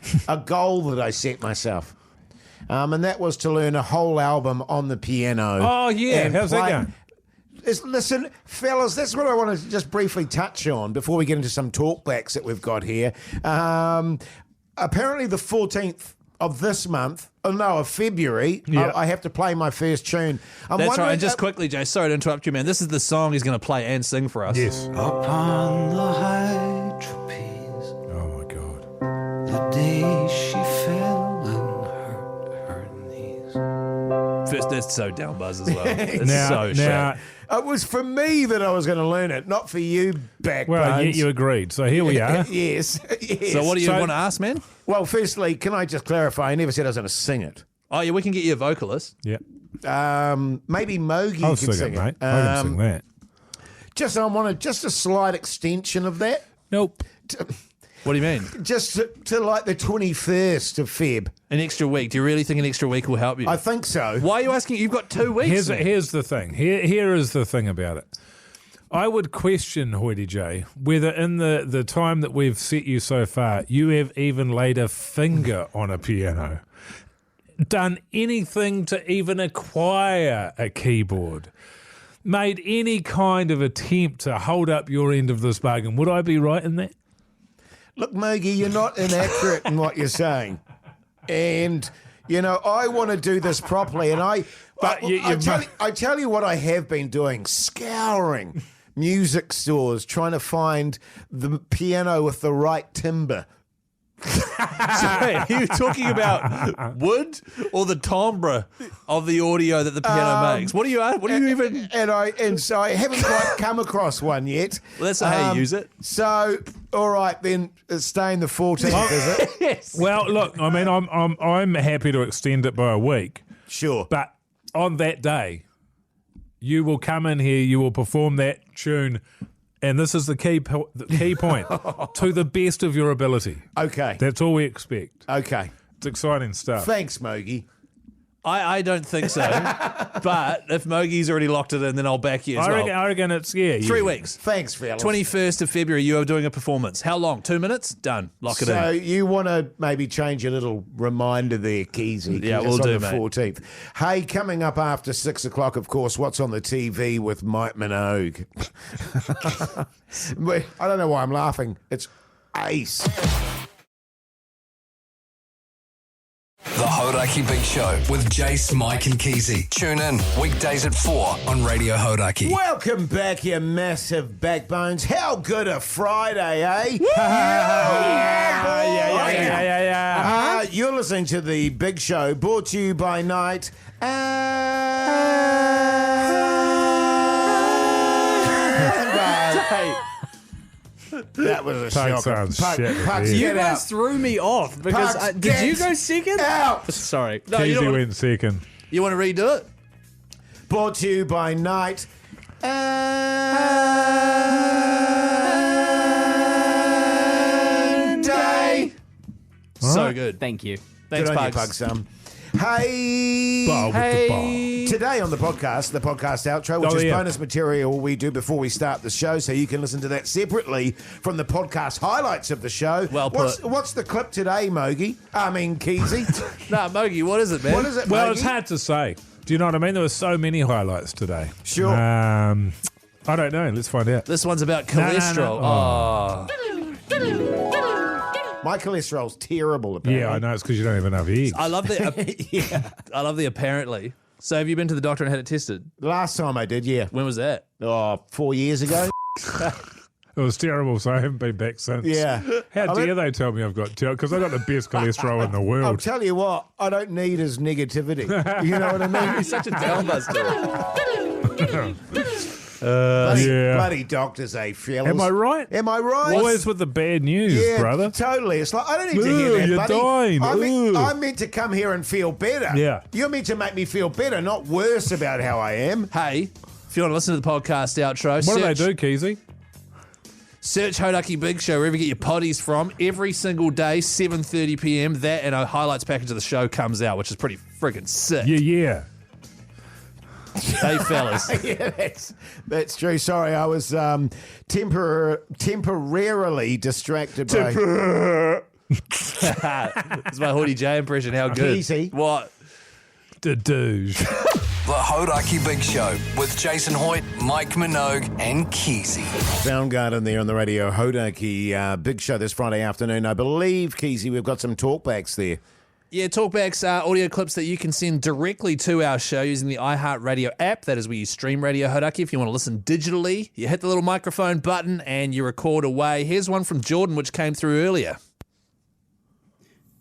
goal that I set myself. And that was to learn a whole album on the piano. Oh, yeah. How's that going? Listen, fellas, that's what I want to just briefly touch on before we get into some talkbacks that we've got here. Apparently the 14th of this month, of February, I have to play my first tune. That's right. And just quickly, Jay, sorry to interrupt you, man. This is the song he's going to play and sing for us. Yes. Upon the high trapeze, Oh, my God. the day she fell and hurt her knees. First, that's so down buzz as well. It's Now- so now- shit. It was for me that I was going to learn it, not for you, backbones. Well, you agreed. So here we are. Yes. So what do you want to ask, man? Well, firstly, can I just clarify? I never said I was going to sing it. Oh, yeah, we can get you a vocalist. Yeah. Maybe Mogey I'll can sing it, mate. it. I can sing that. I want just a slight extension of that. Nope. What do you mean? Just to like the 21st of Feb. An extra week. Do you really think an extra week will help you? I think so. Why are you asking? You've got 2 weeks. Here's the thing. Here is the thing about it. I would question, Hoyte J, whether in the time that we've set you so far, you have even laid a finger on a piano, done anything to even acquire a keyboard, made any kind of attempt to hold up your end of this bargain. Would I be right in that? Look, Mogey, you're not inaccurate in what you're saying. And, I want to do this properly. And I tell you what I have been doing, scouring music stores, trying to find the piano with the right timbre. Sorry, are you talking about wood or the timbre of the audio that the piano makes? What do you even? And so I haven't quite come across one yet. Well, that's not how you use it. So All right, then staying the 14th, is it? Yes. Well, look, I mean, I'm happy to extend it by a week. Sure. But on that day, you will come in here, you will perform that tune, and this is the key point, to the best of your ability. Okay. That's all we expect. Okay. It's exciting stuff. Thanks, Mogey. I don't think so. But if Mogey's already locked it in, then I'll back you as well. I reckon it's, 3 weeks. Thanks, fellas. 21st of February, you are doing a performance. How long? 2 minutes? Done. Lock it in. So you want to maybe change a little reminder there, Keyzie. Yeah, we'll do, mate. 14th. Hey, coming up after 6 o'clock, of course, what's on the TV with Mike Minogue? I don't know why I'm laughing. It's ace. The Hauraki Big Show with Jase, Mike and Keyzie. Tune in weekdays at 4 on Radio Hauraki. Welcome back, you massive backbones. How good a Friday, eh? Yeah. You're listening to The Big Show, brought to you by Night. That was a Puck shocker. sounds shit. Pucks, You get guys out. threw me off because Pucks, did you get go second? out. Sorry. No, you Keyzie don't went second. You want to redo it? Brought to you by Night. And Day. So good. Thank you. Thanks, Good on you, Pugs. Pugs. Hey, Bar with the bar. Today on the podcast outro, which is bonus material we do before we start the show, so you can listen to that separately from the podcast highlights of the show. Well put. What's the clip today, Mogey? I mean, Keyzie. Nah, Mogey, what is it, man? What is it, Well, Mogey? it's hard to say. Do you know what I mean? There were so many highlights today. Sure. I don't know. Let's find out. This one's about No, no, cholesterol. no. My cholesterol's terrible, apparently. Yeah, I know. It's because you don't have enough eggs. I love the I love the apparently. So have you been to the doctor and had it tested? Last time I did, yeah. When was that? 4 years ago. It was terrible, so I haven't been back since. Yeah. How dare they tell me I've got because I got the best cholesterol in the I'll world. tell you what, I don't need his negativity. You know what I mean? He's such a downbuster. Bloody doctors, fellas. Am I right? Am I right? Always with the bad news, Yeah, brother. totally. It's like, I don't need to hear that, You're buddy. dying. I'm meant to come here and feel better. Yeah. You're meant to make me feel better, not worse about how I am. Hey, if you want to listen to the podcast outro, What do they do, Keyzie? Search Hauraki Big Show wherever you get your potties from. Every single day, 7:30 p.m. That and a highlights package of the show comes out, which is pretty freaking sick. Yeah. Hey, fellas. Yeah, that's true. Sorry, I was temporarily distracted by... It's my Hoodie J impression. How good? Easy. What? The douche. The Hauraki Big Show with Jason Hoyte, Mike Minogue and Keyzie. Soundgarden there on the Radio Hauraki Big Show this Friday afternoon. I believe, Keyzie, we've got some talkbacks there. Yeah, talkbacks are audio clips that you can send directly to our show using the iHeartRadio app. That is where you stream Radio Hauraki. If you want to listen digitally, you hit the little microphone button and you record away. Here's one from Jordan, which came through earlier.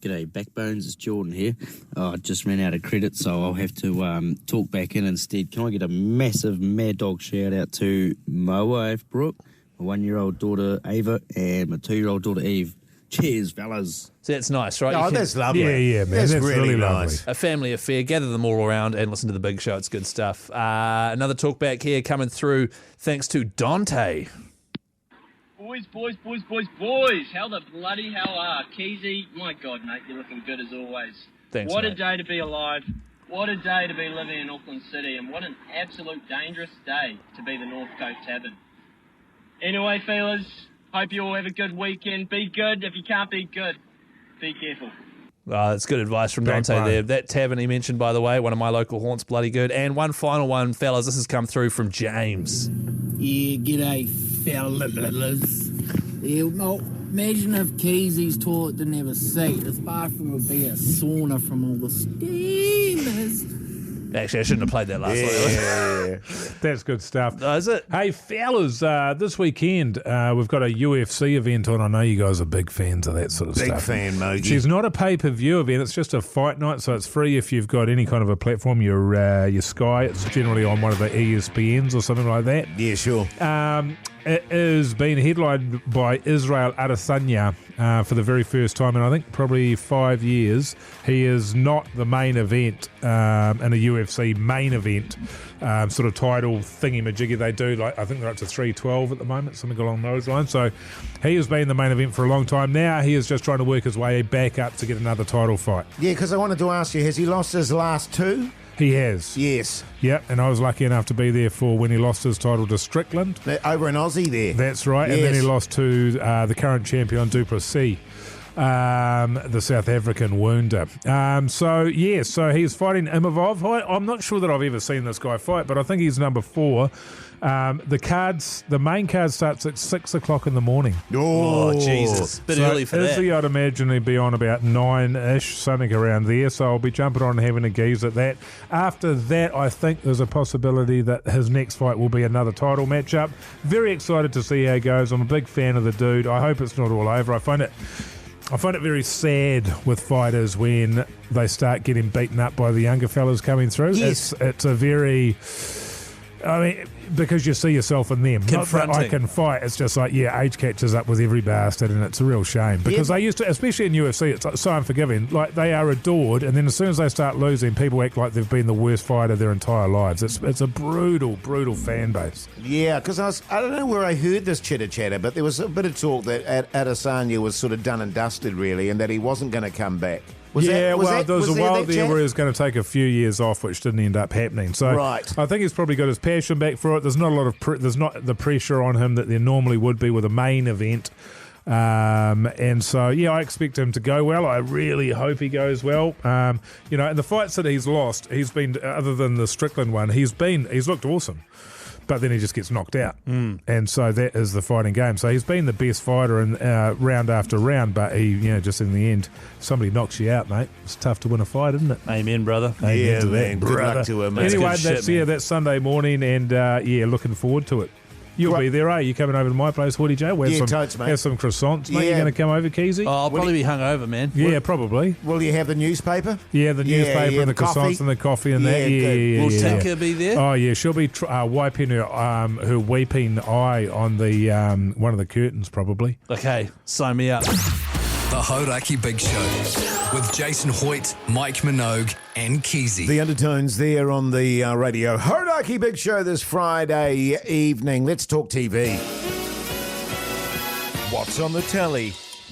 G'day, Backbones. It's Jordan here. I just ran out of credit, so I'll have to talk back in instead. Can I get a massive Mad Dog shout out to my wife, Brooke, my 1-year-old daughter, Ava, and my 2-year-old daughter, Eve. Cheers, fellas. So that's nice, right? Oh, that's lovely. Yeah, man. That's really nice. A family affair. Gather them all around and listen to the big show. It's good stuff. Another talkback here coming through thanks to Dante. Boys. How the bloody hell are? Keyzie, my God, mate, you're looking good as always. Thanks, What mate. a day to be alive. What a day to be living in Auckland City. And what an absolute dangerous day to be the North Coast Tavern. Anyway, fellas, hope you all have a good weekend. Be good. If you can't be good, be careful. That's good advice from Back Dante one. there. That tavern he mentioned, by the way, one of my local haunts, bloody good. And one final one, fellas, this has come through from James. Yeah, g'day, fellas. Yeah, well, imagine if Keyzie's toilet didn't have a seat. His bathroom would be a sauna from all the steamers. Actually, I shouldn't have played that last one. That's good stuff. Oh, is it? Hey, fellas, this weekend we've got a UFC event on. I know you guys are big fans of that sort of Big stuff. fan, Mogey. It's not a pay-per-view event. It's just a fight night, so it's free if you've got any kind of a platform. Your Sky, it's generally on one of the ESPNs or something like that. Yeah, sure. it is being headlined by Israel Adesanya for the very first time in, I think, probably 5 years. He is not the main event in a UFC main event sort of title thingy-majiggy they do. Like, I think they're up to 312 at the moment, something along those lines. So he has been the main event for a long time. Now he is just trying to work his way back up to get another title fight. Yeah, because I wanted to ask you, has he lost his last two? He has. Yes. Yep, and I was lucky enough to be there for when he lost his title to Strickland. Over in Aussie there. That's right, yes. And then he lost to the current champion, Duplessis, the South African wounder. So he's fighting Imavov. I'm not sure that I've ever seen this guy fight, but I think he's number 4. The main card starts at 6 o'clock in the morning. Oh, Jesus. Bit early for that. Izzy, I'd imagine he'd be on about 9-ish, something around there. So I'll be jumping on and having a gaze at that. After that, I think there's a possibility that his next fight will be another title matchup. Very excited to see how it goes. I'm a big fan of the dude. I hope it's not all over. I find it very sad with fighters when they start getting beaten up by the younger fellas coming through. Yes. It's a very... I mean, because you see yourself in them. Confronting. Not that I can fight. It's just like, age catches up with every bastard, and it's a real shame. Because they used to, especially in UFC, it's so unforgiving. Like, they are adored, and then as soon as they start losing, people act like they've been the worst fighter their entire lives. It's a brutal, brutal fan base. Yeah, because I don't know where I heard this chitter-chatter, but there was a bit of talk that Adesanya was sort of done and dusted, really, and that he wasn't going to come back. There was a while there where he was going to take a few years off, which didn't end up happening. So right. I think he's probably got his passion back for it. There's not a lot of there's not the pressure on him that there normally would be with a main event. And so, I expect him to go well. I really hope he goes well. In the fights that he's lost, he's been, other than the Strickland one, he's looked awesome. But then he just gets knocked out. And so that is the fighting game. So he's been the best fighter in round after round, but he, just in the end, somebody knocks you out, mate. It's tough to win a fight, isn't it? Amen, brother. Amen to that, man. Good luck to him. Anyway, that's Sunday morning, and looking forward to it. You'll be there, eh? You coming over to my place, Hoyte J? Totes, mate. Have some croissants, mate. You're going to come over, Keyzie? Oh, I'll probably be hungover, man. Yeah, probably. Will you have the newspaper? Yeah, the newspaper and the croissants and the coffee and that. Yeah. Will Tinker be there? Oh, yeah. She'll be wiping her weeping eye on the one of the curtains, probably. Okay, sign me up. The Hauraki Big Show with Jason Hoyte, Mike Minogue and Keyzie. The undertones there on the Radio Hauraki Big Show this Friday evening. Let's talk TV. What's on the telly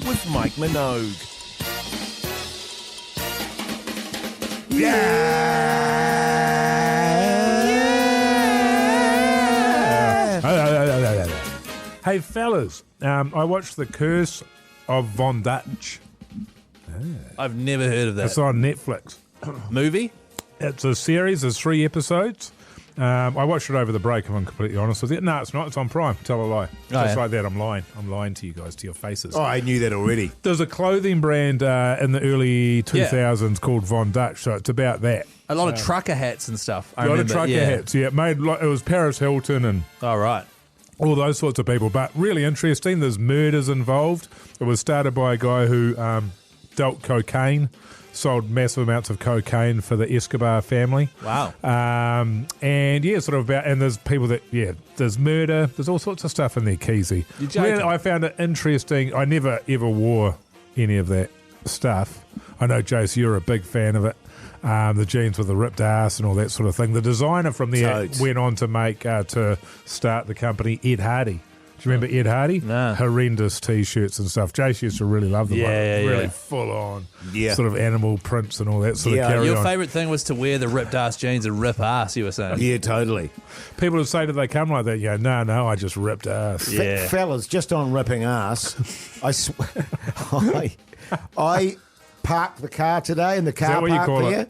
with Mike Minogue? Hey, fellas, I watched The Curse of Von Dutch. I've never heard of that. It's on Netflix. Movie? It's a series. There's 3 episodes. I watched it over the break, if I'm completely honest with you. No, it's not. It's on Prime. Tell a lie. Just like that, I'm lying. I'm lying to you guys, to your faces. Oh, I knew that already. There's a clothing brand in the early 2000s called Von Dutch, so it's about that. A lot of trucker hats and stuff. A lot of trucker hats, yeah. It was Paris Hilton and... Oh, right. All those sorts of people, but really interesting. There's murders involved. It was started by a guy who dealt cocaine, sold massive amounts of cocaine for the Escobar family. Wow. And there's people that, there's murder. There's all sorts of stuff in there, Keyzie. You're joking. Really, I found it interesting. I never ever wore any of that stuff. I know, Jase, you're a big fan of it. The jeans with the ripped ass and all that sort of thing. The designer from there went on to make to start the company, Ed Hardy. Do you remember Ed Hardy? No. Horrendous T-shirts and stuff. Jase used to really love them. Really full on sort of animal prints and all that sort of carry on. Your favourite thing was to wear the ripped ass jeans and rip ass, you were saying. Yeah, totally. People would say, do they come like that? Yeah, no, I just ripped ass. Yeah. Fellas, just on ripping ass, I swear, I parked the car today in the car park here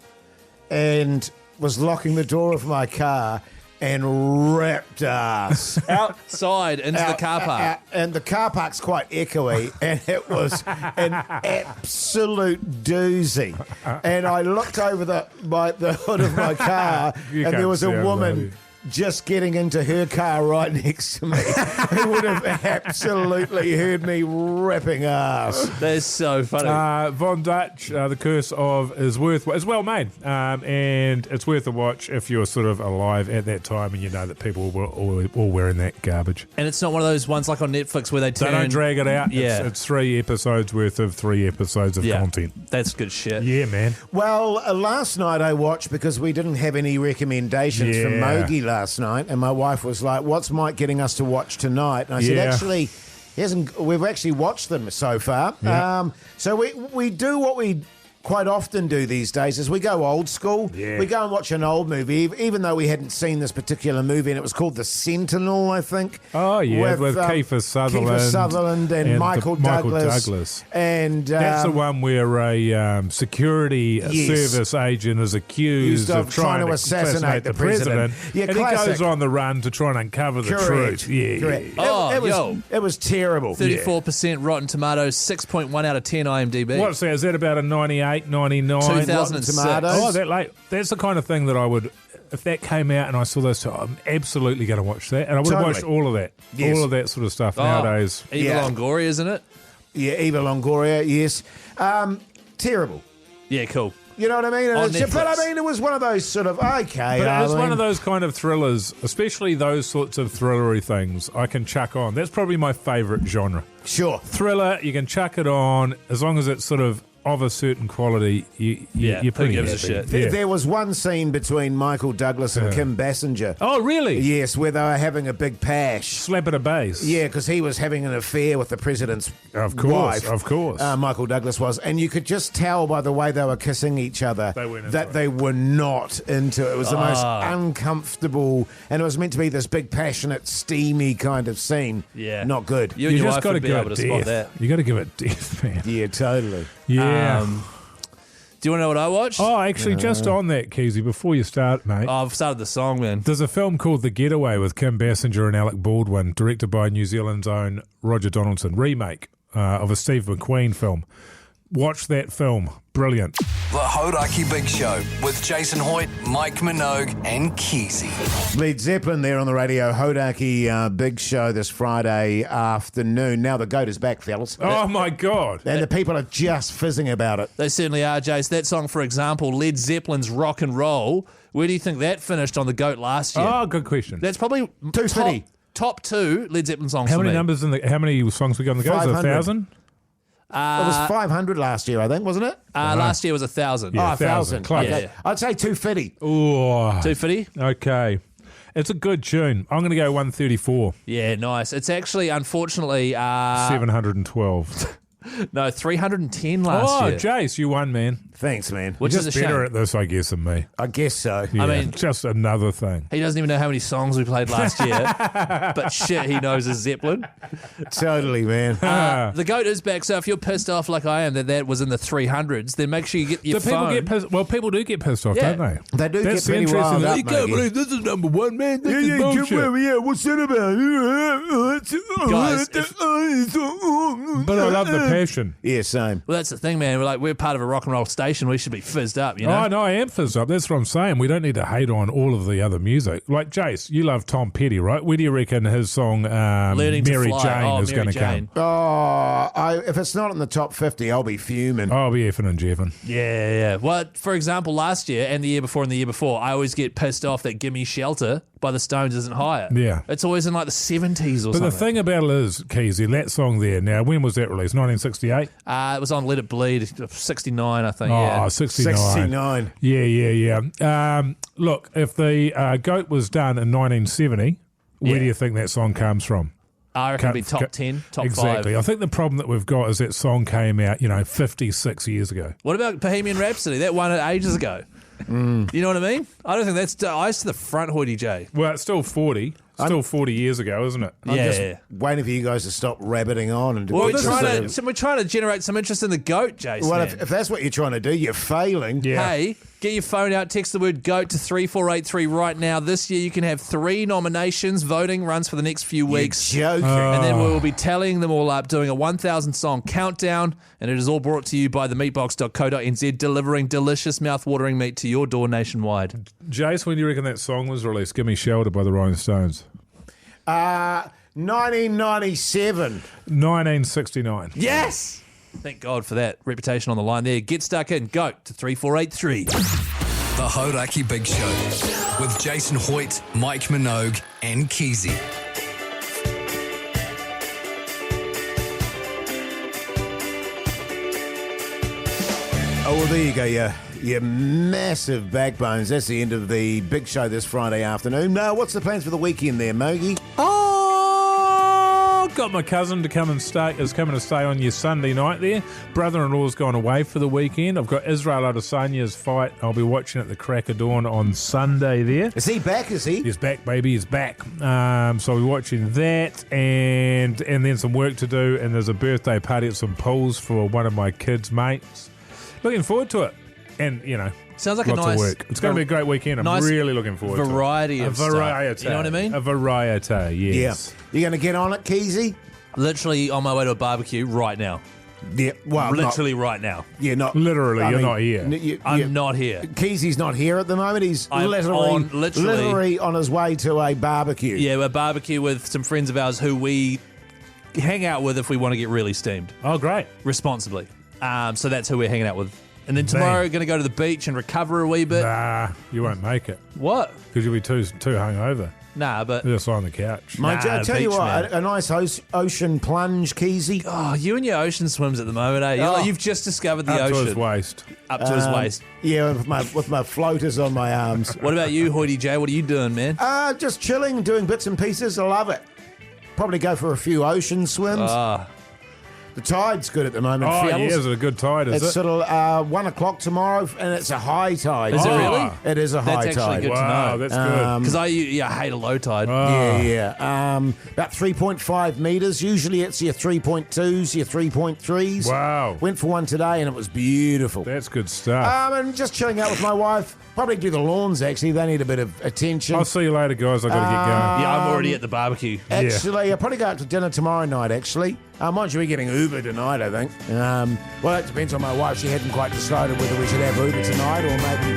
and was locking the door of my car and ripped ass. Outside into the car park. And the car park's quite echoey, and it was an absolute doozy. And I looked over the hood of my car, and there was a woman just getting into her car right next to me, who would have absolutely heard me ripping ass. That's so funny. Von Dutch, The Curse of is worth. It's well made, and it's worth a watch if you're sort of alive at that time and you know that people were all wearing that garbage. And it's not one of those ones like on Netflix where they don't drag it out. Yeah. It's 3 episodes worth of 3 episodes of content. That's good shit. Yeah, man. Well, last night I watched, because we didn't have any recommendations from Mogey last night, and my wife was like, "What's Mike getting us to watch tonight?" And I said, "Actually, we've actually watched them so far." Yeah. So we do what we quite often do these days is we go old school. Yeah. We go and watch an old movie, even though we hadn't seen this particular movie, and it was called The Sentinel, I think. Oh, yeah, with Kiefer Sutherland. and Michael Douglas. And that's the one where a security service agent is accused of trying to assassinate the president. Yeah, and classic. he goes on the run to try and uncover the truth. Yeah, correct. Yeah. It was terrible. 34% Rotten Tomatoes, 6.1 out of 10 IMDb. What's that? Is that about a 98, 99? 2006. Oh, that late. That's the kind of thing that I would, if that came out and I saw those two, I'm absolutely going to watch that. And I would have watched all of that. Yes. All of that sort of stuff nowadays. Eva Longoria, isn't it? Yeah, Eva Longoria, yes. Terrible. Yeah, cool. You know what I mean? On But I mean, it was one of those sort of, okay. But it's one of those kind of thrillers, especially those sorts of thrillery things I can chuck on. That's probably my favourite genre. Sure. Thriller, you can chuck it on as long as it's sort of a certain quality. You're pretty gives a happy. shit? Yeah. There was one scene between Michael Douglas and Kim Basinger. Oh, really? Yes, where they were having a big pash. Slap at a base. Yeah, because he was having an affair with the president's wife. Of course. Michael Douglas was. And you could just tell by the way they were kissing each other that they were not into it. It was the most uncomfortable, and it was meant to be this big, passionate, steamy kind of scene. Yeah. Not good. You and your just wife got to would be able to spot that. You got to give it death, man. Yeah, totally. Yeah. Do you want to know what I watched? Oh, actually, just on that, Keyzie, before you start, mate. Oh, I've started the song, man. There's a film called The Getaway with Kim Basinger and Alec Baldwin, directed by New Zealand's own Roger Donaldson, remake of a Steve McQueen film. Watch that film. Brilliant. The Hauraki Big Show with Jason Hoyte, Mike Minogue, and Keyzie. Led Zeppelin there on the Radio Hauraki Big Show this Friday afternoon. Now the GOAT is back, fellas. Oh, my God. And the people are just fizzing about it. They certainly are, Jase. That song, for example, Led Zeppelin's Rock and Roll, where do you think that finished on the GOAT last year? Oh, good question. That's probably 250. Top 2 Led Zeppelin songs How for many me. numbers how many songs we got on the go? Is it 500. 1,000? It was 500 last year, I think, wasn't it? Last year was 1,000. Yeah, 1,000. Close. Okay. I'd say 250. Oh. 250? Okay. It's a good tune. I'm going to go 134. Yeah, nice. It's actually, unfortunately... 712. No, 310 last year. Oh, Jase, you won, man. Thanks, man. Which You're is just a better shame. at this, I guess, than me. I guess so. Yeah, I mean- just another thing. He doesn't even know how many songs we played last year, but shit, he knows his Zeppelin. Totally, man. The GOAT is back, so if you're pissed off like I am that was in the 300s, then make sure you get your Do people phone. get pissed? Well, people do get pissed off, Yeah. don't they? They do That's get pretty interesting. riled up, You can't Mogey. believe this is number one, man. This is bullshit. Yeah, what's that about? Guys, But I love the passion. Yeah, same. Well, that's the thing, man. We're part of a rock and roll station. We should be fizzed up, you know? Oh, no, I am fizzed up. That's what I'm saying. We don't need to hate on all of the other music. Like, Jase, you love Tom Petty, right? Where do you reckon his song Learning to Mary Fly. Jane is Mary going to Jane. come? If it's not in the top 50, I'll be fuming. I'll be effing and jeffing. Yeah. Well, for example, last year and the year before and the year before, I always get pissed off that Gimme Shelter by the Stones isn't higher. Yeah. It's always in like the 70s or But something. the thing about it is, Keyzie, that song there, now, when was that released? 1968? It was on Let It Bleed, 69, I think. Oh, Yeah. 69. 69. Yeah. Look, if the GOAT was done in 1970, where do you think that song comes from? I reckon it'd be top 10, top 5. Exactly. I think the problem that we've got is that song came out, 56 years ago. What about Bohemian Rhapsody? That won it ages ago. You know what I mean? I don't think that's ice to the front, Hoity J. Well, it's still 40. Still 40 years ago, isn't it? I'm just waiting for you guys to stop rabbiting on. And Well, we're trying to generate some interest in the GOAT, Jason. Well, if that's what you're trying to do, you're failing. Hey, Get your phone out, text the word GOAT to 3483 right now. This year you can have 3 nominations. Voting runs for the next few weeks. You're joking. And then we will be tallying them all up, doing a 1,000 song countdown, and it is all brought to you by themeatbox.co.nz, delivering delicious mouth-watering meat to your door nationwide. Jase, when do you reckon that song was released? Give Me Shelter by the Rolling Stones. 1997. 1969. Yes! Thank God for that reputation on the line there. Get stuck in. GOAT to 3483. The Hauraki Big Show with Jason Hoyte, Mike Minogue, and Keyzie. Oh, well, there you go, you massive backbones. That's the end of the big show this Friday afternoon. What's the plans for the weekend there, Mogey? Got my cousin to come and stay. Is coming to stay on your Sunday night there. Brother-in-law's gone away for the weekend. I've got Israel Adesanya's fight. I'll be watching at the crack of dawn on Sunday there. Is he back? Is he? He's back, baby. He's back. So I'll be watching that, and then some work to do. And there's a birthday party at some pools for one of my kids' mates. Looking forward to it. And sounds like lots a nice of work. It's going to be a great weekend. I'm nice really looking forward to it. Variety of stuff. You know what I mean? A variety, yes. Yeah. You going to get on it, Keyzie? Literally on my way to a barbecue right now. Yeah, well, literally right now. Yeah, not literally. You're not here. I'm not here. Keyzie's not here at the moment. He's I'm literally on his way to a barbecue. Yeah, a barbecue with some friends of ours who we hang out with if we want to get really steamed. Oh, great. Responsibly. So that's who we're hanging out with. And then tomorrow, going to go to the beach and recover a wee bit. Nah, you won't make it. What? Because you'll be too hungover. Nah, but... Just on the couch. Mate, I tell you what, a nice ocean plunge, Keyzie. Oh, you and your ocean swims at the moment, eh? Oh. You've just discovered the Up ocean. to his waist. Up to his waist. Yeah, with my floaters on my arms. What about you, Hoyte J? What are you doing, man? Just chilling, doing bits and pieces. I love it. Probably go for a few ocean swims. The tide's good at the moment. Oh, fellas. yeah, is it a good tide, is it's it? It's sort of 1 o'clock tomorrow, and it's a high tide. Is it really? It is a high tide. That's actually good to know. Wow, that's good. Because I hate a low tide. Yeah. About 3.5 metres. Usually it's your 3.2s, your 3.3s. Wow. Went for one today, and it was beautiful. That's good stuff. And just chilling out with my wife. Probably do the lawns, actually. They need a bit of attention. I'll see you later, guys. I've got to get going. Yeah, I'm already at the barbecue. Actually, I'll probably go out to dinner tomorrow night, actually. Mind you, we're getting Uber tonight, I think. Well, it depends on my wife. She hadn't quite decided whether we should have Uber tonight or maybe